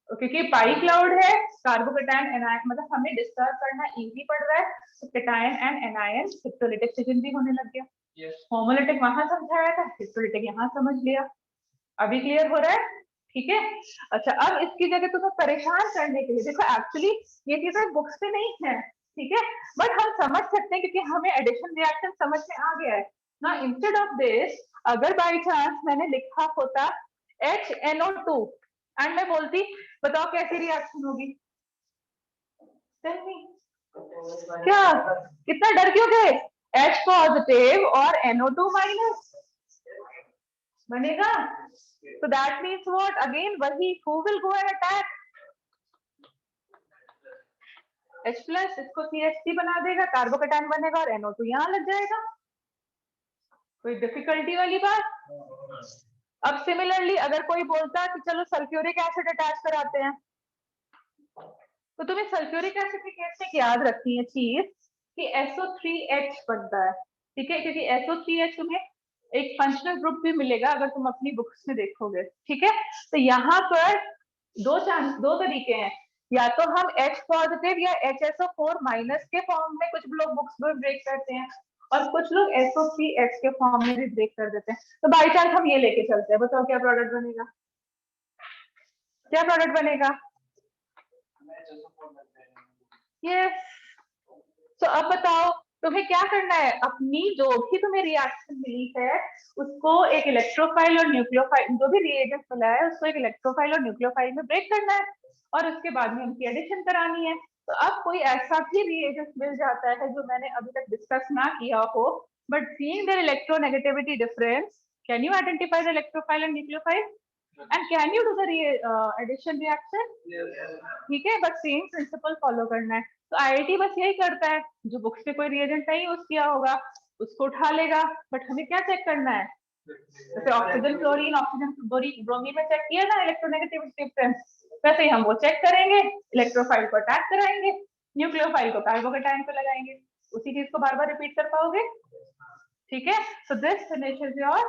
क्योंकि पाई क्लाउड है, कार्बोकेटायन एनायन, मतलब हमें डिस्टर्ब करना इजी पड़ रहा है, तो केटायन एंड एनायन हिस्टोलिटिक फिजन भी होने लग गया। होमोलिटिक वहां समझाया था, हिस्टोलिटिक यहाँ समझ लिया। अभी क्लियर हो रहा है? ठीक है, अच्छा अब इसकी जगह तुम्हें परेशान करने के लिए, देखो एक्चुअली ये चीजें बुक्स पे नहीं है, ठीक है, बट हम समझ सकते हैं क्योंकि हमें एडिशन रिएक्शन समझ में आ गया है ना। इंस्टेड ऑफ दिस, अगर बाई चांस मैंने लिखा होता HNO2 एंड मैं बोलती बताओ कैसी रिएक्शन होगी, क्या कितना डर क्यों गए? H पॉजिटिव और NO2 माइनस बनेगा, so that means what, again वही, who will go and attack? H plus इसको CH3 बना देगा, कार्बोकेटायन बनेगा और NO2 यहाँ लग जाएगा। कोई डिफिकल्टी वाली बात? अब सिमिलरली अगर कोई बोलता कि चलो सल्फ्यूरिक एसिड अटैच कराते हैं, तो तुम्हें सल्फ्यूरिक एसिड के केस में याद रखनी है चीज कि SO3H बनता है, ठीक है, क्योंकि SO3H तुम्हें एक फंक्शनल ग्रुप भी मिलेगा अगर तुम अपनी बुक्स में देखोगे। ठीक है, तो यहाँ पर दो तरीके हैं, या तो हम H पॉजिटिव या HSO4 माइनस के फॉर्म में कुछ लोग बुक्स में ब्रेक करते हैं और कुछ लोग SO3H के फॉर्म में भी ब्रेक कर देते हैं। तो बाई चांस हम ये लेके चलते हैं, बताओ क्या प्रोडक्ट बनेगा, क्या प्रोडक्ट बनेगा? यस, तो अब बताओ तुम्हें क्या करना है, अपनी जो भी तुम्हें रिएक्शन मिली है उसको एक इलेक्ट्रोफाइल और न्यूक्लियोफाइल, जो भी रिएजेंट मिला है उसको एक इलेक्ट्रोफाइल और न्यूक्लियोफाइल में ब्रेक करना है और उसके बाद में उनकी एडिशन करानी है। तो अब कोई ऐसा भी रिएजेंट मिल जाता है जो मैंने अभी तक डिस्कस ना किया हो, but seeing their electronegativity difference, can you identify the electrophile and nucleophile and can you do the addition reaction? ठीक है, बस सेम प्रिंसिपल फॉलो करना है। तो आईआईटी बस यही करता है, जो बुक्स में कोई रिएजेंट नहीं यूज किया होगा उसको उठा लेगा, बट हमें क्या चेक करना है, जैसे ऑक्सीजन क्लोरीन, ऑक्सीजन ब्रोमीन में चेक किया ना इलेक्ट्रोनेगेटिविटी डिफरेंस, वैसे ही हम वो चेक करेंगे, इलेक्ट्रोफाइल को अटैक कराएंगे, न्यूक्लियोफाइल को कार्बोकेटायन पे लगाएंगे, उसी चीज को बार बार रिपीट कर पाओगे। ठीक है, so this finishes your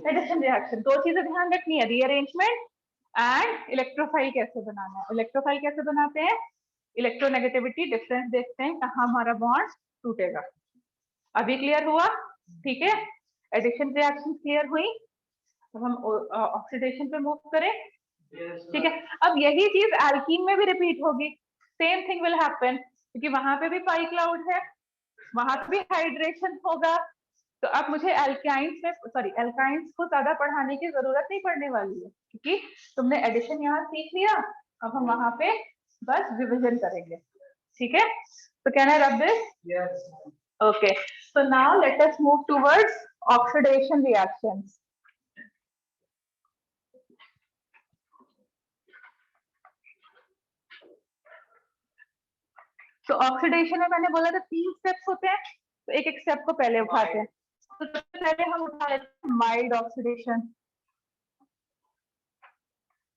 addition reaction. दो चीजें ध्यान रखनी है, रीअरेंजमेंट एंड इलेक्ट्रोफाइल कैसे बनाना है। इलेक्ट्रोफाइल कैसे बनाते हैं, इलेक्ट्रोनेगेटिविटी डिफरेंस देखते हैं कहाँ हमारा बॉन्ड टूटेगा। अभी क्लियर हुआ? ठीक है, एडिशन रिएक्शन क्लियर हुई, अब हम ऑक्सीडेशन पे मूव करें। ठीक है, अब यही चीज एल्कीन में भी रिपीट होगी, सेम थिंग विल हैपन, क्योंकि वहां पे भी पाई क्लाउड है, वहां पे भी हाइड्रेशन होगा। तो अब मुझे एल्काइंस को ज्यादा पढ़ाने की जरूरत नहीं पड़ने वाली है, क्योंकि तुमने एडिशन यहाँ सीख लिया, अब हम वहां पे बस रिविजन करेंगे। ठीक है, तो can I rub this? Okay, so now let us move towards oxidation reactions. तो ऑक्सीडेशन में मैंने बोला था 3 स्टेप्स होते हैं, तो एक एक स्टेप को पहले उठाते हैं। तो सबसे पहले हम उठा लेते हैं माइल्ड ऑक्सीडेशन।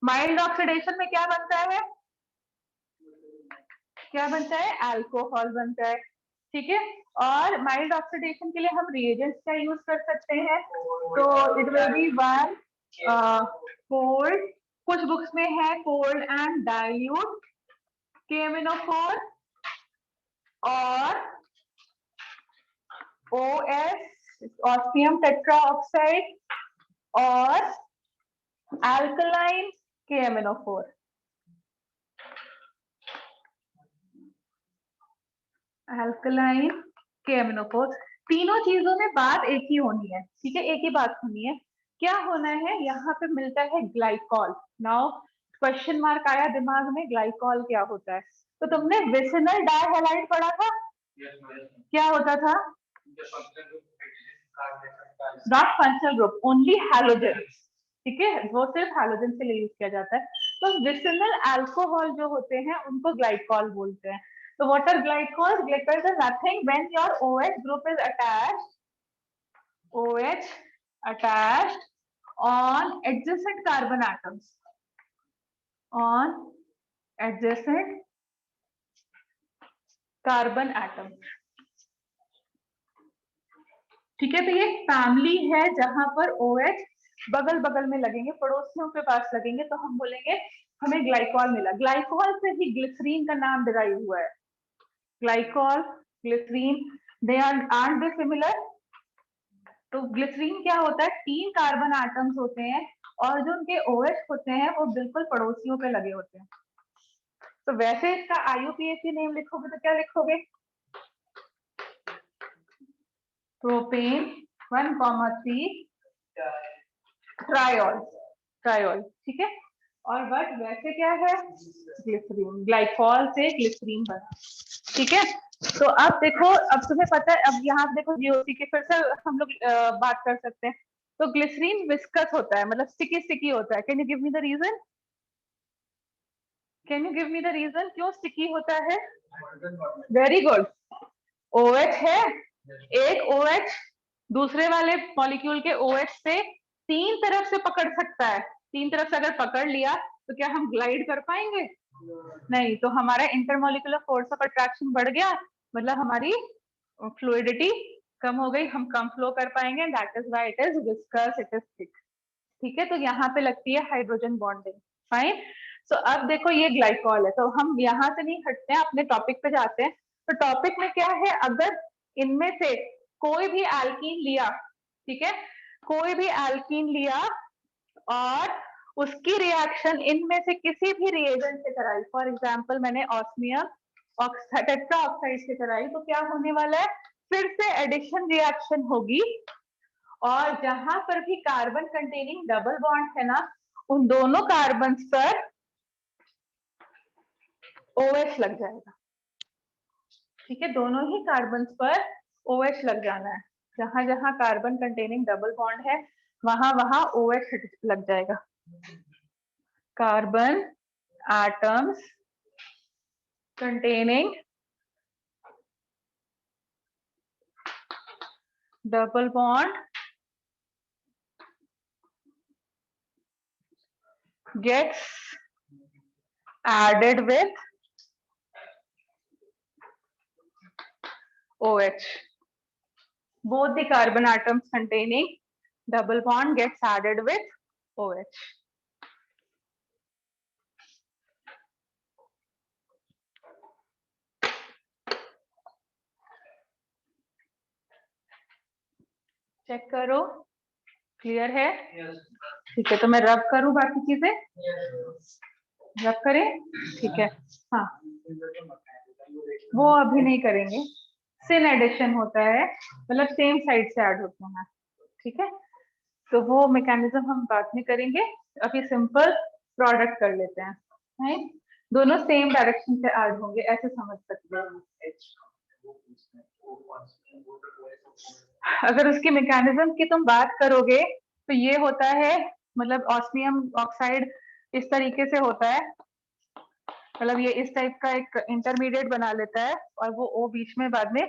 माइल्ड ऑक्सीडेशन में क्या बनता है, क्या बनता है, अल्कोहल बनता है। ठीक है, और माइल्ड ऑक्सीडेशन के लिए हम रिएजेंट्स का यूज कर सकते हैं, तो it will B one cold, कुछ बुक्स में है कोल्ड एंड डाइल्यूट KMnO4 और OS ऑस्मियम टेट्राऑक्साइड और अल्कलाइन KMnO4। अल्कलाइन KMnO4, तीनों चीजों में बात एक ही होनी है। ठीक है, एक ही बात होनी है, क्या होना है, यहाँ पे मिलता है ग्लाइकॉल। नाउ क्वेश्चन मार्क आया दिमाग में, ग्लाइकॉल क्या होता है? तो तुमने विसिनल डाइहैलाइड पढ़ा था, क्या होता था? Not functional group, only halogen. ठीक है, वो सिर्फ हैलोजन के लिए यूज किया जाता है। तो विसिनल अल्कोहल जो होते हैं उनको ग्लाइकॉल बोलते हैं। So what are glycols? Glycols are nothing when your OH group is attached, OH attached on adjacent carbon atoms, on adjacent carbon atom. ठीक है, तो ये फैमिली है जहां पर OH बगल बगल में लगेंगे, पड़ोसियों के पास लगेंगे, तो हम बोलेंगे हमें ग्लाइकॉल मिला। ग्लाइकॉल से ही ग्लिसरीन का नाम डिराइव हुआ है। Glycol, glycerine, they are they similar? तो ग्लिसरीन क्या होता है, 3 कार्बन एटम्स होते हैं और जो उनके OH होते हैं वो बिल्कुल पड़ोसियों पे लगे होते हैं। तो वैसे इसका IUPAC नेम लिखोगे तो क्या लिखोगे? Propane 1,3 triol, triol. ठीक है, और बट वैसे क्या है, ग्लिसरीन, ग्लाइकॉल से ग्लिसरीन बना। ठीक है, तो अब देखो, अब तुम्हें पता है, अब यहाँ देखो GOC के फिर से हम लोग बात कर सकते हैं। तो ग्लिसरीन विस्कस होता है, मतलब स्टिकी स्टिकी होता है। Can you give me the reason? Can you give me the reason क्यों स्टिकी होता है? वेरी गुड, OH है, एक OH दूसरे वाले मॉलिक्यूल के OH से 3 तरफ से पकड़ सकता है। 3 तरफ से अगर पकड़ लिया तो क्या हम ग्लाइड कर पाएंगे? नहीं, तो हमारा इंटरमोलिकुलर फोर्स ऑफ अट्रैक्शन बढ़ गया, मतलब हमारी फ्लूइडिटी कम हो गई, हम कम फ्लो कर पाएंगे। That is why it is viscous, it is thick. ठीक है, तो यहाँ पे लगती है हाइड्रोजन बॉन्डिंग। फाइन, तो अब देखो ये ग्लाइकॉल है, तो हम यहाँ से नहीं हटते हैं, अपने टॉपिक पे जाते हैं। तो टॉपिक में क्या है, अगर इनमें से कोई भी एल्कीन लिया, ठीक है, कोई भी एल्कीन लिया और उसकी रिएक्शन इनमें से किसी भी रिएजेंट से कराई, फॉर एग्जांपल मैंने ऑस्मियम टेट्रा ऑक्साइड से कराई, तो क्या होने वाला है, फिर से एडिशन रिएक्शन होगी और जहां पर भी कार्बन कंटेनिंग डबल बॉन्ड है ना, उन दोनों कार्बन पर OH लग जाएगा। ठीक है, दोनों ही कार्बन पर OH लग जाना है। जहां जहां कार्बन कंटेनिंग डबल बॉन्ड है वहां वहां OH लग जाएगा। Carbon atoms containing double bond gets added with OH. Both the carbon atoms containing double bond gets added with OH. Check करो, क्लियर है? ठीक है, तो मैं रब करूं बाकी चीजें? रब करें? ठीक है, हाँ, वो अभी नहीं करेंगे। सिन एडिशन होता है, मतलब सेम साइड से ऐड होते हैं। ठीक है, तो वो मैकेनिज्म हम बाद में करेंगे, अभी सिंपल प्रोडक्ट कर लेते हैं। है? दोनों सेम डायरेक्शन से ऐड होंगे, ऐसे समझ सकते हैं। अगर उसकी मैकेनिज्म की तुम बात करोगे तो ये होता है, मतलब ऑस्मियम ऑक्साइड इस तरीके से होता है, मतलब ये इस टाइप का एक इंटरमीडिएट बना लेता है और वो O बीच में बाद में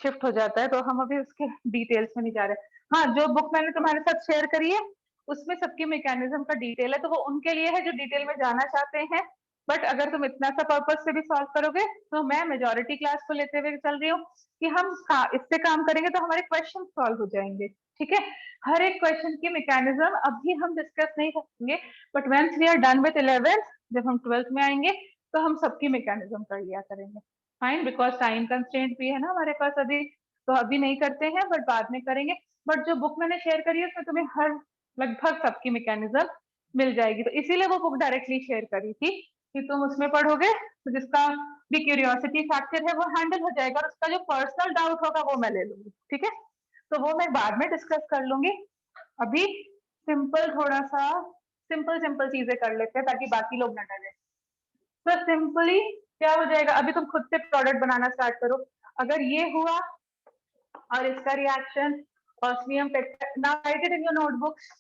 शिफ्ट हो जाता है। तो हम अभी उसके डिटेल्स में नहीं जा रहे। हाँ, जो बुक मैंने तुम्हारे साथ शेयर करी है उसमें सबकी मैकेनिज्म का डिटेल है, तो वो उनके लिए है जो डिटेल में जाना चाहते हैं। बट अगर तुम इतना सा पर्पस से भी सॉल्व करोगे तो मैं मेजोरिटी क्लास को लेते हुए चल रही हूँ कि हम इससे काम करेंगे तो हमारे क्वेश्चन सॉल्व हो जाएंगे। ठीक है, हर एक क्वेश्चन की मैकेनिज्म अभी हम डिस्कस नहीं करेंगे, but once we are done with 11th, जब हम 12th में आएंगे तो हम सबकी मैकेनिज्म कर लिया करेंगे। फाइन, बिकॉज टाइम कंस्ट्रेंट भी है ना हमारे पास अभी, तो अभी नहीं करते हैं बट बाद में करेंगे। बट जो बुक मैंने शेयर करी है उसमें तुम्हें हर लगभग सबकी मैकेनिज्म मिल जाएगी, तो इसीलिए वो बुक डायरेक्टली शेयर करी थी कि तुम उसमें पढ़ोगे तो जिसका भी क्यूरियोसिटी फैक्टर है वो हैंडल हो जाएगा, और उसका जो पर्सनल डाउट होगा वो मैं ले लूंगी। ठीक है, तो वो मैं बाद में डिस्कस कर लूंगी। अभी सिंपल, थोड़ा सा सिंपल सिंपल चीजें कर लेते हैं ताकि बाकी लोग न डरे। तो सिंपली क्या हो जाएगा, अभी तुम खुद से प्रोडक्ट बनाना स्टार्ट करो। अगर ये हुआ और इसका reaction osmium tetra, now write it in your notebooks.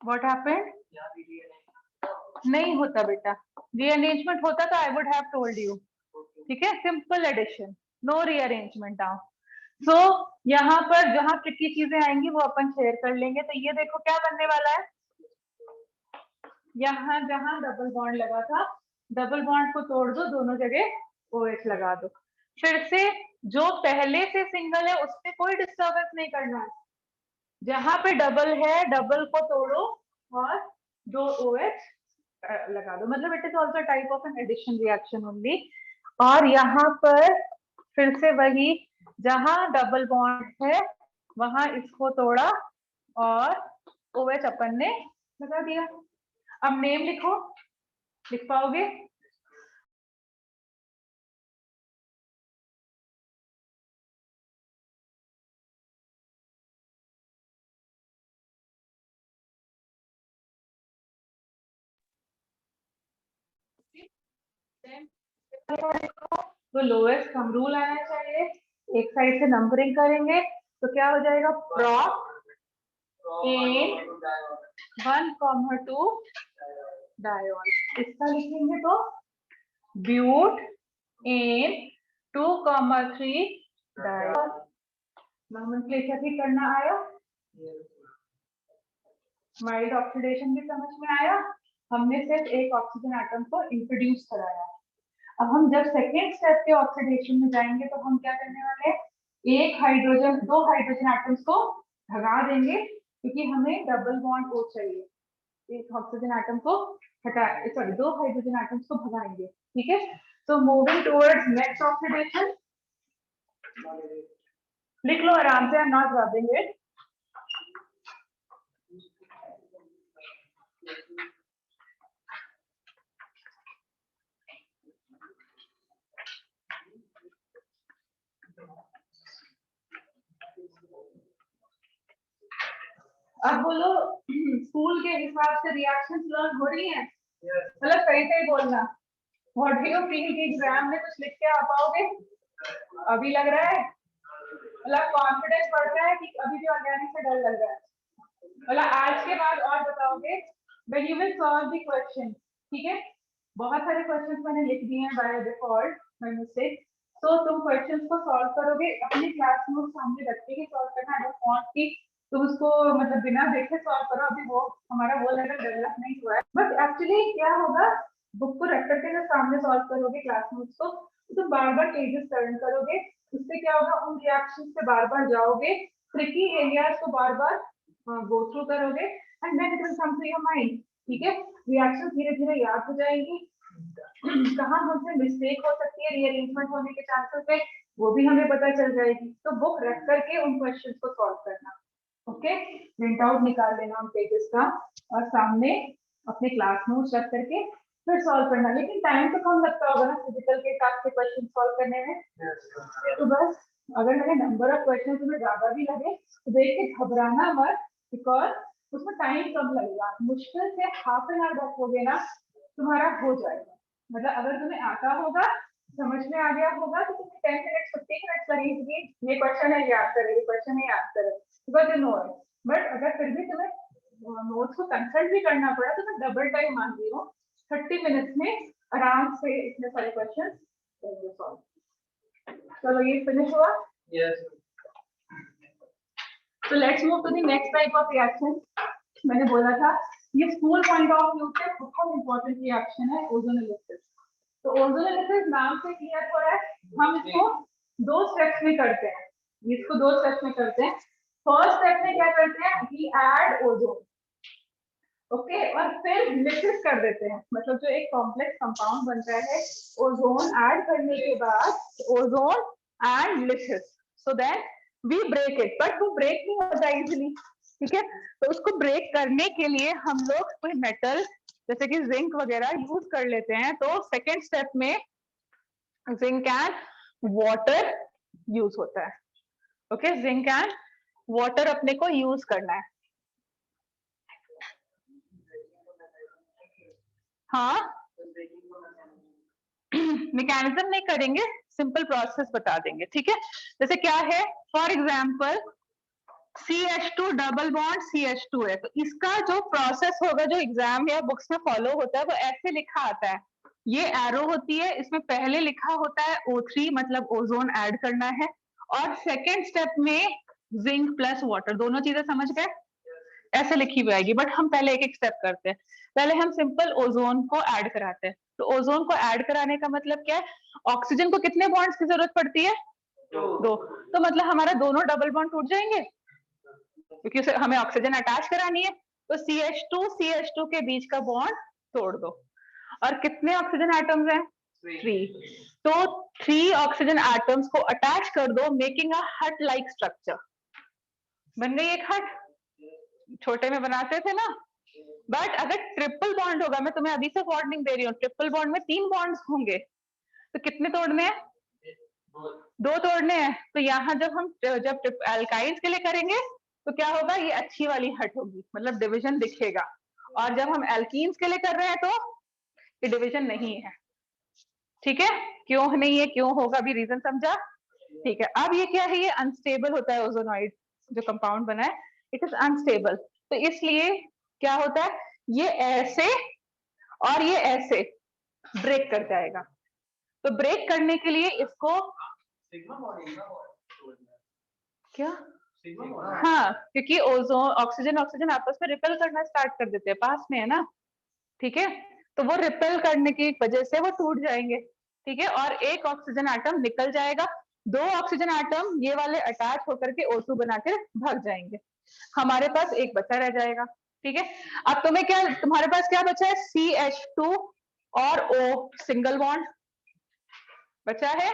What happened? नहीं होता बेटा, रीअरेंजमेंट होता तो I would have told you. ठीक है, simple addition, no rearrangement now. So यहाँ पर जहां ट्रिकी चीजें आएंगी वो अपन शेयर कर लेंगे। तो ये देखो क्या बनने वाला है, यहाँ जहां डबल बॉन्ड लगा था, डबल बॉन्ड को तोड़ दो, दोनों जगह OH लगा दो। फिर से जो पहले से सिंगल है उसमें कोई डिस्टर्बेंस नहीं करना है, जहां पे डबल है डबल को तोड़ो और दो OH लगा दो, मतलब it is also type of an addition reaction only. और यहाँ पर फिर से वही, जहां डबल बॉन्ड है वहां इसको तोड़ा और OH अपन ने लगा दिया। अब नेम लिखो, लिख पाओगे? तो लोएस्ट थंब रूल आना चाहिए, एक साइड से नंबरिंग करेंगे तो क्या हो जाएगा, प्रॉप इन 1,2 डायोल। इसका लिखेंगे तो ब्यूट इन 2,3 डायोल। नोमेनक्लेचर भी करना आया, माइल्ड ऑक्सीडेशन भी समझ में आया, हमने सिर्फ एक ऑक्सीजन एटम को इंट्रोड्यूस कराया। अब हम जब सेकेंड स्टेप के ऑक्सीडेशन में जाएंगे तो हम क्या करने वाले हैं, दो हाइड्रोजन एटम्स को भगा देंगे, क्योंकि हमें डबल बॉन्ड O चाहिए। एक ऑक्सीजन एटम को हटा, सॉरी, दो हाइड्रोजन एटम्स को भगाएंगे। ठीक है, तो मूविंग टुवर्ड्स नेक्स्ट ऑक्सीडेशन, लिख लो आराम से, I am not rubbing it. अब बोलो, स्कूल के हिसाब से रिएक्शंस लर्न हो रही हैं? मतलब सही सही बोलना। व्हाट डू यू फील कि एग्जाम में कुछ लिख के आ पाओगे? अभी लग रहा है, मतलब कॉन्फिडेंस बढ़ता है कि अभी भी ऑर्गेनिक से डर लग रहा है? मतलब आज के बाद और बताओगे when you will solve the question. ठीक है, बहुत सारे क्वेश्चंस मैंने लिख दिए हैं बाय डिफॉल्ट, बाय मिस्टेक। तो तुम क्वेश्चंस को सॉल्व करोगे अपनी क्लास में सामने रख के सॉल्व करना, आई डोंट वांट कि तुम उसको मतलब बिना देखे सॉल्व करो। अभी वो हमारा वो लेवल डेवलप नहीं हुआ है। बट एक्चुअली क्या होगा, बुक को रख करके जब सामने सॉल्व करोगे क्लास नोट्स को, तो तुम बार बार पेजेस टर्न करोगे, उससे क्या होगा, उन रिएक्शन से बार बार जाओगे, ट्रिकी एरियाज को बार बार गो थ्रू करोगे, and then it will come to your mind. ठीक है, रिएक्शन धीरे धीरे याद हो जाएंगी, कहाँ हमसे मिस्टेक हो सकती है, रीअरेंजमेंट होने के चांसेस है, वो भी हमें पता चल जाएगी। तो बुक रख करके उन क्वेश्चंस को सॉल्व करना। ओके, प्रिंट आउट निकाल लेना हम पेजेस का और सामने अपने क्लास नोट्स रख करके फिर सॉल्व करना। लेकिन टाइम तो कम लगता होगा ना फिजिकल के हिसाब से क्वेश्चन सॉल्व करने में। तो बस अगर मेरे नंबर ऑफ क्वेश्चन तुम्हें ज्यादा भी लगे तो देख के घबराना मत, बिकॉज उसमें टाइम कम लगेगा। मुश्किल से हाफ एन आवर रखोगे ना, तुम्हारा हो जाएगा। मतलब अगर तुम्हें आता होगा, समझ में आ गया होगा, तो तुम्हें 10 मिनट 15 मिनट लगेगी, ये क्वेश्चन है याद करे, ये क्वेश्चन है याद करे, because you know it. But अगर फिर भी तुम्हें नोट्स को कंसल्ट भी करना पड़ा तो मैं डबल टाइम मान रही हूँ, 30 मिनट्स में आराम से इतने सारे क्वेश्चन सॉल्व। चलो ये फिनिश हुआ। यस, तो let's move to the next type of reaction. मैंने बोला था ये स्कूल पॉइंट ऑफ व्यू से बहुत इंपॉर्टेंट रिएक्शन है, ओजोनोलिसिस। तो ओजोनोलिसिस नाम से क्लियर हो रहा है, हम इसको दो स्टेप्स में करते हैं। इसको दो स्टेप्स में करते हैं। फर्स्ट स्टेप में क्या करते हैं, वी ऐड ओजोन। ओके, और फिर लिसिस कर देते हैं, मतलब जो एक कॉम्प्लेक्स कंपाउंड बनता है ओजोन ऐड करने के बाद, ozone and lysis, so that we break it. But वो ब्रेक नहीं होता इजीली। ठीक है, तो उसको ब्रेक करने के लिए हम लोग कोई मेटल जैसे कि जिंक वगैरह यूज कर लेते हैं। तो सेकेंड स्टेप में जिंक एंड वाटर यूज होता है। ओके, जिंक एंड वाटर अपने को यूज करना है। हाँ, मैकेनिज्म नहीं करेंगे, सिंपल प्रोसेस बता देंगे। ठीक है, जैसे क्या है, for example CH2 double bond CH2 है। तो इसका जो प्रोसेस होगा, जो एग्जाम या बुक्स में फॉलो होता है, वो ऐसे लिखा आता है। ये एरो होती है, इसमें पहले लिखा होता है O3 मतलब ओजोन ऐड करना है, और सेकेंड स्टेप में जिंक प्लस वाटर, दोनों चीजें समझ गए, ऐसे लिखी हुई आएगी। बट हम पहले एक एक स्टेप करते हैं। पहले हम सिंपल ओजोन को ऐड कराते हैं। तो ओजोन को ऐड कराने का मतलब क्या है, ऑक्सीजन को कितने बॉन्ड्स की जरूरत पड़ती है? दो। तो मतलब हमारा दोनों डबल बॉन्ड टूट जाएंगे, क्योंकि उसे हमें ऑक्सीजन अटैच करानी है। तो CH2 के बीच का बॉन्ड तोड़ दो। और कितने ऑक्सीजन एटम्स हैं? 3। तो 3 ऑक्सीजन एटम्स को अटैच कर दो, मेकिंग अ हट लाइक स्ट्रक्चर। बन गई एक हट, छोटे में बनाते थे ना। बट अगर ट्रिपल बॉन्ड होगा, मैं तुम्हें अभी से वार्निंग दे रही हूँ, ट्रिपल बॉन्ड में 3 बॉन्ड्स होंगे, तो कितने तोड़ने हैं? 2 तोड़ने हैं। तो यहाँ जब अल्काइंस के लिए करेंगे तो क्या होगा, ये अच्छी वाली हट होगी, मतलब डिवीजन दिखेगा। और जब हम एल्कीन्स के लिए कर रहे हैं तो ये डिवीजन नहीं है। ठीक है, क्यों नहीं है, क्यों होगा, भी रीजन समझा? ठीक है। अब ये क्या है, ये अनस्टेबल होता है, ओजोनॉइड जो कंपाउंड बना है, इट इज अनस्टेबल। तो इसलिए क्या होता है, ये ऐसे और ये ऐसे ब्रेक कर जाएगा। तो ब्रेक करने के लिए इसको क्या, हाँ, क्योंकि ओजोन ऑक्सीजन आपस में रिपेल करना स्टार्ट कर देते हैं, पास में है ना। ठीक है, तो वो रिपेल करने की वजह से वो टूट जाएंगे। ठीक है, और एक ऑक्सीजन एटम निकल जाएगा, 2 ऑक्सीजन एटम ये वाले अटैच होकर के O2 बना के भाग जाएंगे, हमारे पास एक बचा रह जाएगा। ठीक है, अब तुम्हारे पास क्या बचा है, CH2 और O सिंगल बॉन्ड बचा है,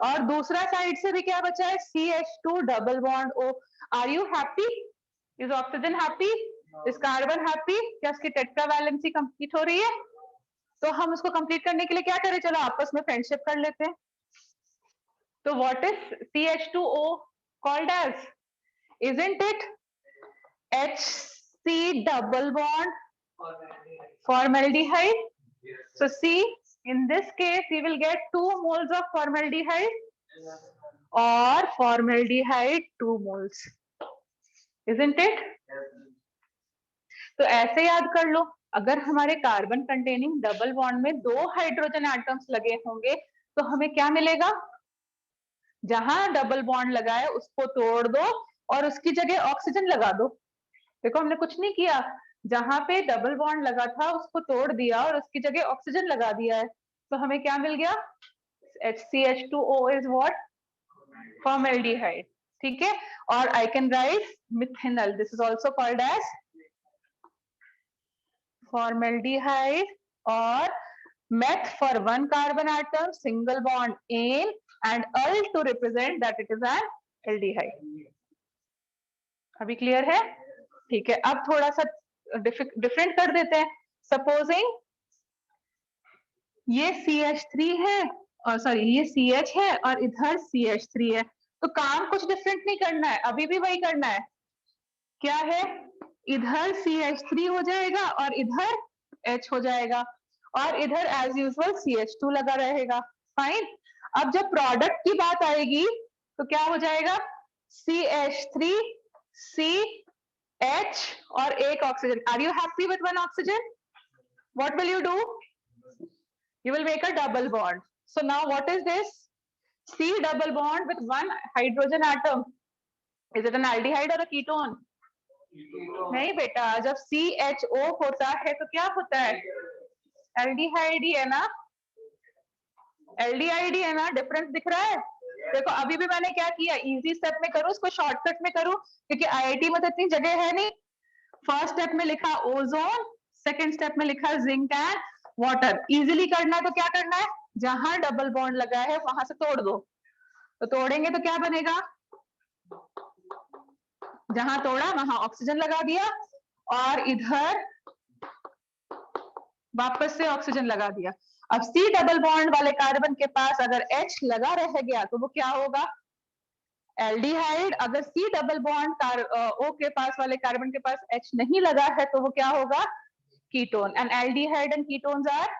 और दूसरा साइड से भी क्या बचा है, CH2 double bond O। Are you happy? Is oxygen happy? Is carbon happy? क्या उसकी टेट्रा वैलेंसी कंप्लीट हो रही है? तो हम उसको कंप्लीट करने के लिए क्या करें, चलो आपस में फ्रेंडशिप कर लेते हैं। तो what is CH2O called as? Isn't it HC double bond formaldehyde? So C, in this case you will get 2 moles of formaldehyde or formaldehyde 2 moles, isn't it? तो ऐसे याद कर लो, अगर हमारे कार्बन कंटेनिंग डबल बॉन्ड में 2 hydrogen atoms लगे होंगे तो हमें क्या मिलेगा, जहां डबल बॉन्ड लगा है उसको तोड़ दो और उसकी जगह ऑक्सीजन लगा दो। देखो हमने कुछ नहीं किया, जहां पे डबल बॉन्ड लगा था उसको तोड़ दिया और उसकी जगह ऑक्सीजन लगा दिया है, तो हमें क्या मिल गया, HCH2O is what? Formaldehyde। ठीक है, और I can write methanol, this is also called as formaldehyde, or meth for 1 carbon atom, single bond in, and al to represent that it is an aldehyde। अभी clear है? ठीक है, अब थोड़ा सा डिफरेंट कर देते हैं। सपोजिंग ये CH3 है, और सॉरी ये CH है और इधर CH3 है, तो काम कुछ डिफरेंट नहीं करना है, अभी भी वही करना है। क्या है, इधर CH3 हो जाएगा और इधर H हो जाएगा, और इधर एज यूजुअल CH2 लगा रहेगा। फाइन। अब जब प्रोडक्ट की बात आएगी तो क्या हो जाएगा, CH3 CH और एक oxygen. Are you happy with 1 oxygen? What will you do? You will make a double bond. So now what is this? C double bond with 1 hydrogen atom. Is it an aldehyde or a ketone? नहीं बेटा, जब CHO होता है तो क्या होता है, aldehyde ही है ना, एल्डिहाइड ही है ना। डिफरेंस दिख रहा है? देखो अभी भी मैंने क्या किया, इजी स्टेप में करूँ उसको शॉर्टकट में करूँ, क्योंकि IIT में तो इतनी जगह है नहीं। फर्स्ट स्टेप में लिखा ओजोन, सेकंड स्टेप में लिखा जिंक एंड वाटर। इजीली करना है तो क्या करना है, जहां डबल बॉन्ड लगा है वहां से तोड़ दो। तो तोड़ेंगे तो क्या बनेगा, जहां तोड़ा वहां ऑक्सीजन लगा दिया और इधर वापस से ऑक्सीजन लगा दिया। अब C डबल बॉन्ड वाले कार्बन के पास अगर H लगा रह गया तो वो क्या होगा, एल्डिहाइड। अगर C डबल बॉन्ड O के पास वाले कार्बन के पास H नहीं लगा है तो वो क्या होगा, ketone. And aldehyde and ketones are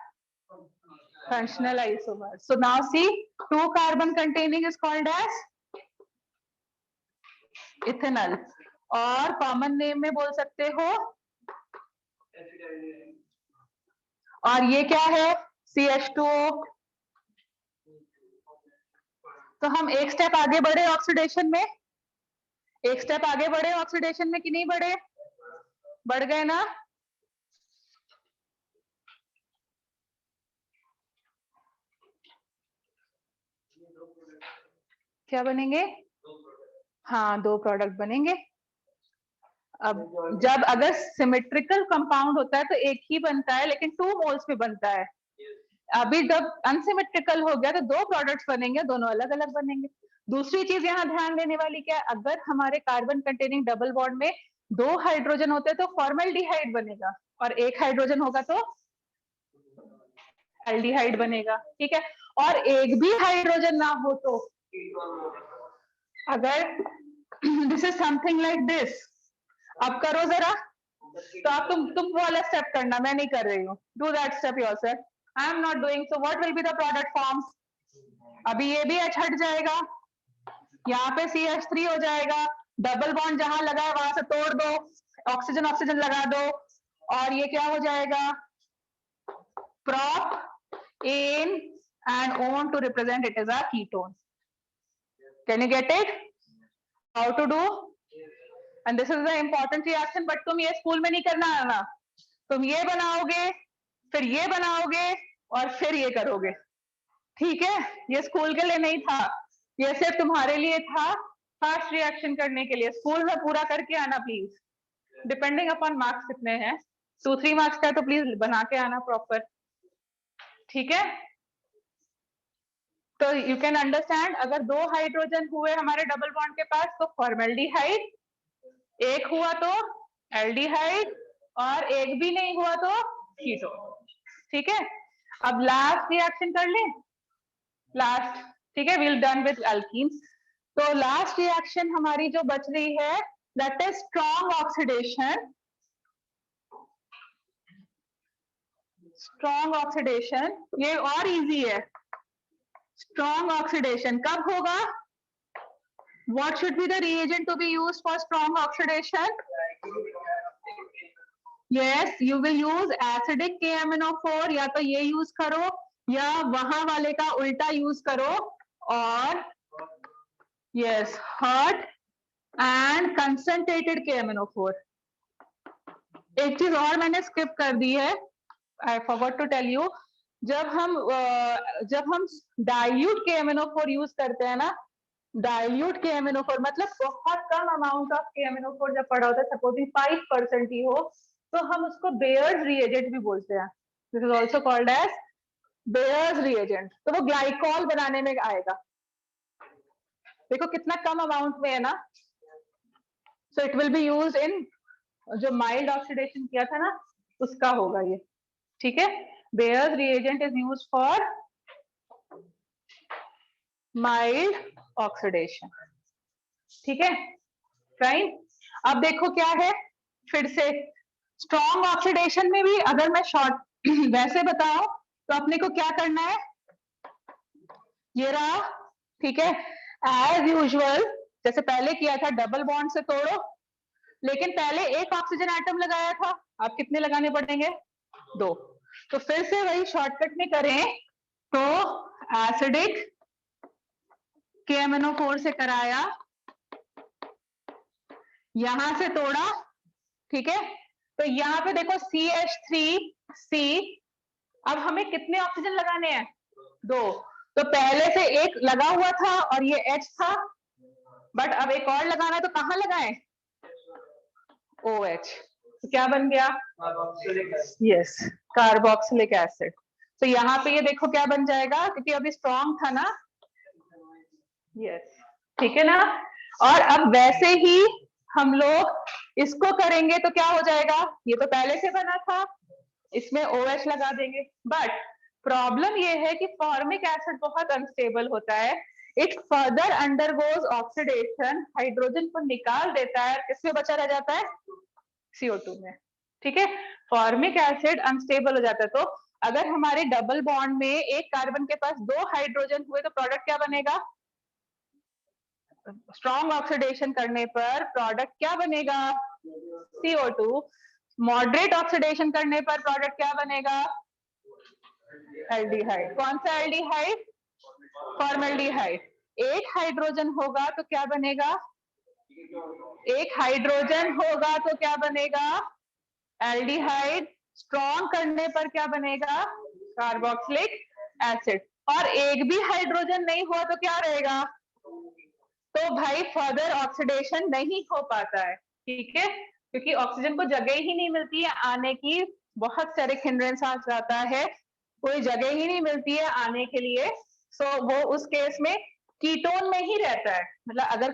functional isomers. So now see, 2 carbon containing is called as ethanol. और कॉमन नेम में बोल सकते हो, और ये क्या है CH2O। तो हम एक स्टेप आगे बढ़े ऑक्सीडेशन में, एक स्टेप आगे बढ़े ऑक्सीडेशन में कि नहीं बढ़े? बढ़ गए ना? क्या बनेंगे? हाँ, 2 प्रोडक्ट बनेंगे। अब जब अगर सिमेट्रिकल कंपाउंड होता है तो एक ही बनता है, लेकिन 2 मोल्स में बनता है। अभी जब अनसिमेट्रिकल हो गया तो 2 प्रोडक्ट्स बनेंगे, दोनों अलग अलग बनेंगे। दूसरी चीज यहाँ ध्यान देने वाली क्या है, अगर हमारे कार्बन कंटेनिंग डबल बॉन्ड में 2 हाइड्रोजन होते हैं तो फॉर्मल्डिहाइड बनेगा, और 1 हाइड्रोजन होगा तो एल्डिहाइड बनेगा। ठीक है, और एक भी हाइड्रोजन ना हो तो, अगर this is something like this, अब करो जरा, तो आप तुम वाला स्टेप करना, मैं नहीं कर रही हूँ। Do that step yourself, I am not doing. So what will be the product forms? अभी ये भी H हट जाएगा, यहाँ पे CH3 हो जाएगा, डबल बॉन्ड जहां लगा है वहां से तोड़ दो, ऑक्सीजन ऑक्सीजन लगा दो, और ये क्या हो जाएगा? prop ane and on to represent it as a ketone. Can you get it? How to do? And this is the important reaction, but तुम ये स्कूल में नहीं करना आना, तुम ये बनाओगे, फिर ये बनाओगे, और फिर ये करोगे। ठीक है, ये स्कूल के लिए नहीं था, ये सिर्फ तुम्हारे लिए था, फास्ट रिएक्शन करने के लिए। स्कूल में पूरा करके आना प्लीज, डिपेंडिंग अपॉन मार्क्स कितने हैं, 2-3 मार्क्स का तो प्लीज बना के आना प्रॉपर। ठीक है, तो यू कैन अंडरस्टैंड, अगर 2 हाइड्रोजन हुए हमारे डबल बॉन्ड के पास तो फॉर्मल्डिहाइड, एक हुआ तो एल्डिहाइड, और एक भी नहीं हुआ तो कीटोन। ठीक है, अब लास्ट रिएक्शन कर लें, लास्ट। ठीक है, विल डन विद एल्कीन्स। तो लास्ट रिएक्शन हमारी जो बच रही है, that is strong oxidation. Strong oxidation ये और इजी है। स्ट्रॉन्ग ऑक्सीडेशन कब होगा? What should be the reagent to be used for strong oxidation? Yes, you will use acidic KMnO4, या तो ये यूज करो या वहां वाले का उल्टा यूज करो, और yes, hot and concentrated KMnO4। एक चीज और मैंने स्किप कर दी है, I forgot to tell you, जब हम डाइल्यूट KMnO4 यूज करते हैं ना, डाइल्यूट KMnO4 मतलब बहुत कम अमाउंट ऑफ KMnO4 जब पड़ा होता है, सपोजिंग 5% ही हो, तो हम उसको बेयर्स रिएजेंट भी बोलते हैं। This is also called as Baeyer's reagent. तो वो ग्लाइकॉल बनाने में आएगा। देखो कितना कम अमाउंट में है ना, so it will B use in, जो माइल्ड ऑक्सीडेशन किया था ना उसका होगा ये। ठीक है, bears reagent is use for mild oxidation. ठीक है, राइट। अब देखो क्या है, फिर से स्ट्रॉन्ग ऑक्सीडेशन में भी अगर मैं शॉर्ट वैसे बताऊं तो अपने को क्या करना है, ये रहा। ठीक है, एज यूजुअल जैसे पहले किया था, डबल बॉन्ड से तोड़ो, लेकिन पहले एक ऑक्सीजन एटम लगाया था, अब कितने लगाने पड़ेंगे? 2। तो फिर से वही शॉर्टकट में करें तो एसिडिक KMnO4 से कराया, यहां से तोड़ा। ठीक है, तो यहाँ पे देखो CH3C, अब हमें कितने ऑक्सीजन लगाने हैं? 2। तो पहले से एक लगा हुआ था और ये H था, बट अब एक और लगाना है, तो कहाँ लगाएं? OH। तो क्या बन गया? Yes, carboxylic acid. तो यहाँ पे ये देखो क्या बन जाएगा, क्योंकि अभी स्ट्रॉन्ग था ना। यस, ठीक है ना। और अब वैसे ही हम लोग इसको करेंगे तो क्या हो जाएगा, ये तो पहले से बना था, इसमें OH लगा देंगे। बट प्रॉब्लम ये है कि फॉर्मिक एसिड बहुत अनस्टेबल होता है, it further undergoes oxidation, hydrogen को निकाल देता है, किसमें बचा रह जाता है? CO2 में। ठीक है, फॉर्मिक एसिड अनस्टेबल हो जाता है। तो अगर हमारे डबल बॉन्ड में एक कार्बन के पास 2 हाइड्रोजन हुए तो प्रोडक्ट क्या बनेगा? स्ट्रॉन्ग ऑक्सीडेशन करने पर प्रोडक्ट क्या बनेगा? CO2। मॉडरेट ऑक्सीडेशन करने पर प्रोडक्ट क्या बनेगा? एल्डिहाइड। कौन सा एल्डिहाइड? फॉर्मल्डिहाइड। एक हाइड्रोजन होगा तो क्या बनेगा? एक हाइड्रोजन होगा तो क्या बनेगा? एल्डिहाइड। स्ट्रॉन्ग करने पर क्या बनेगा? Carboxylic acid. और एक भी हाइड्रोजन नहीं हुआ तो क्या रहेगा? तो भाई फर्दर ऑक्सीडेशन नहीं हो पाता है, ठीक है, क्योंकि ऑक्सीजन को जगह ही नहीं मिलती है आने की। बहुत सारे हिंड्रेंस आ जाता है, कोई जगह ही नहीं मिलती है आने के लिए। सो वो उस केस में कीटोन में ही रहता है, मतलब अगर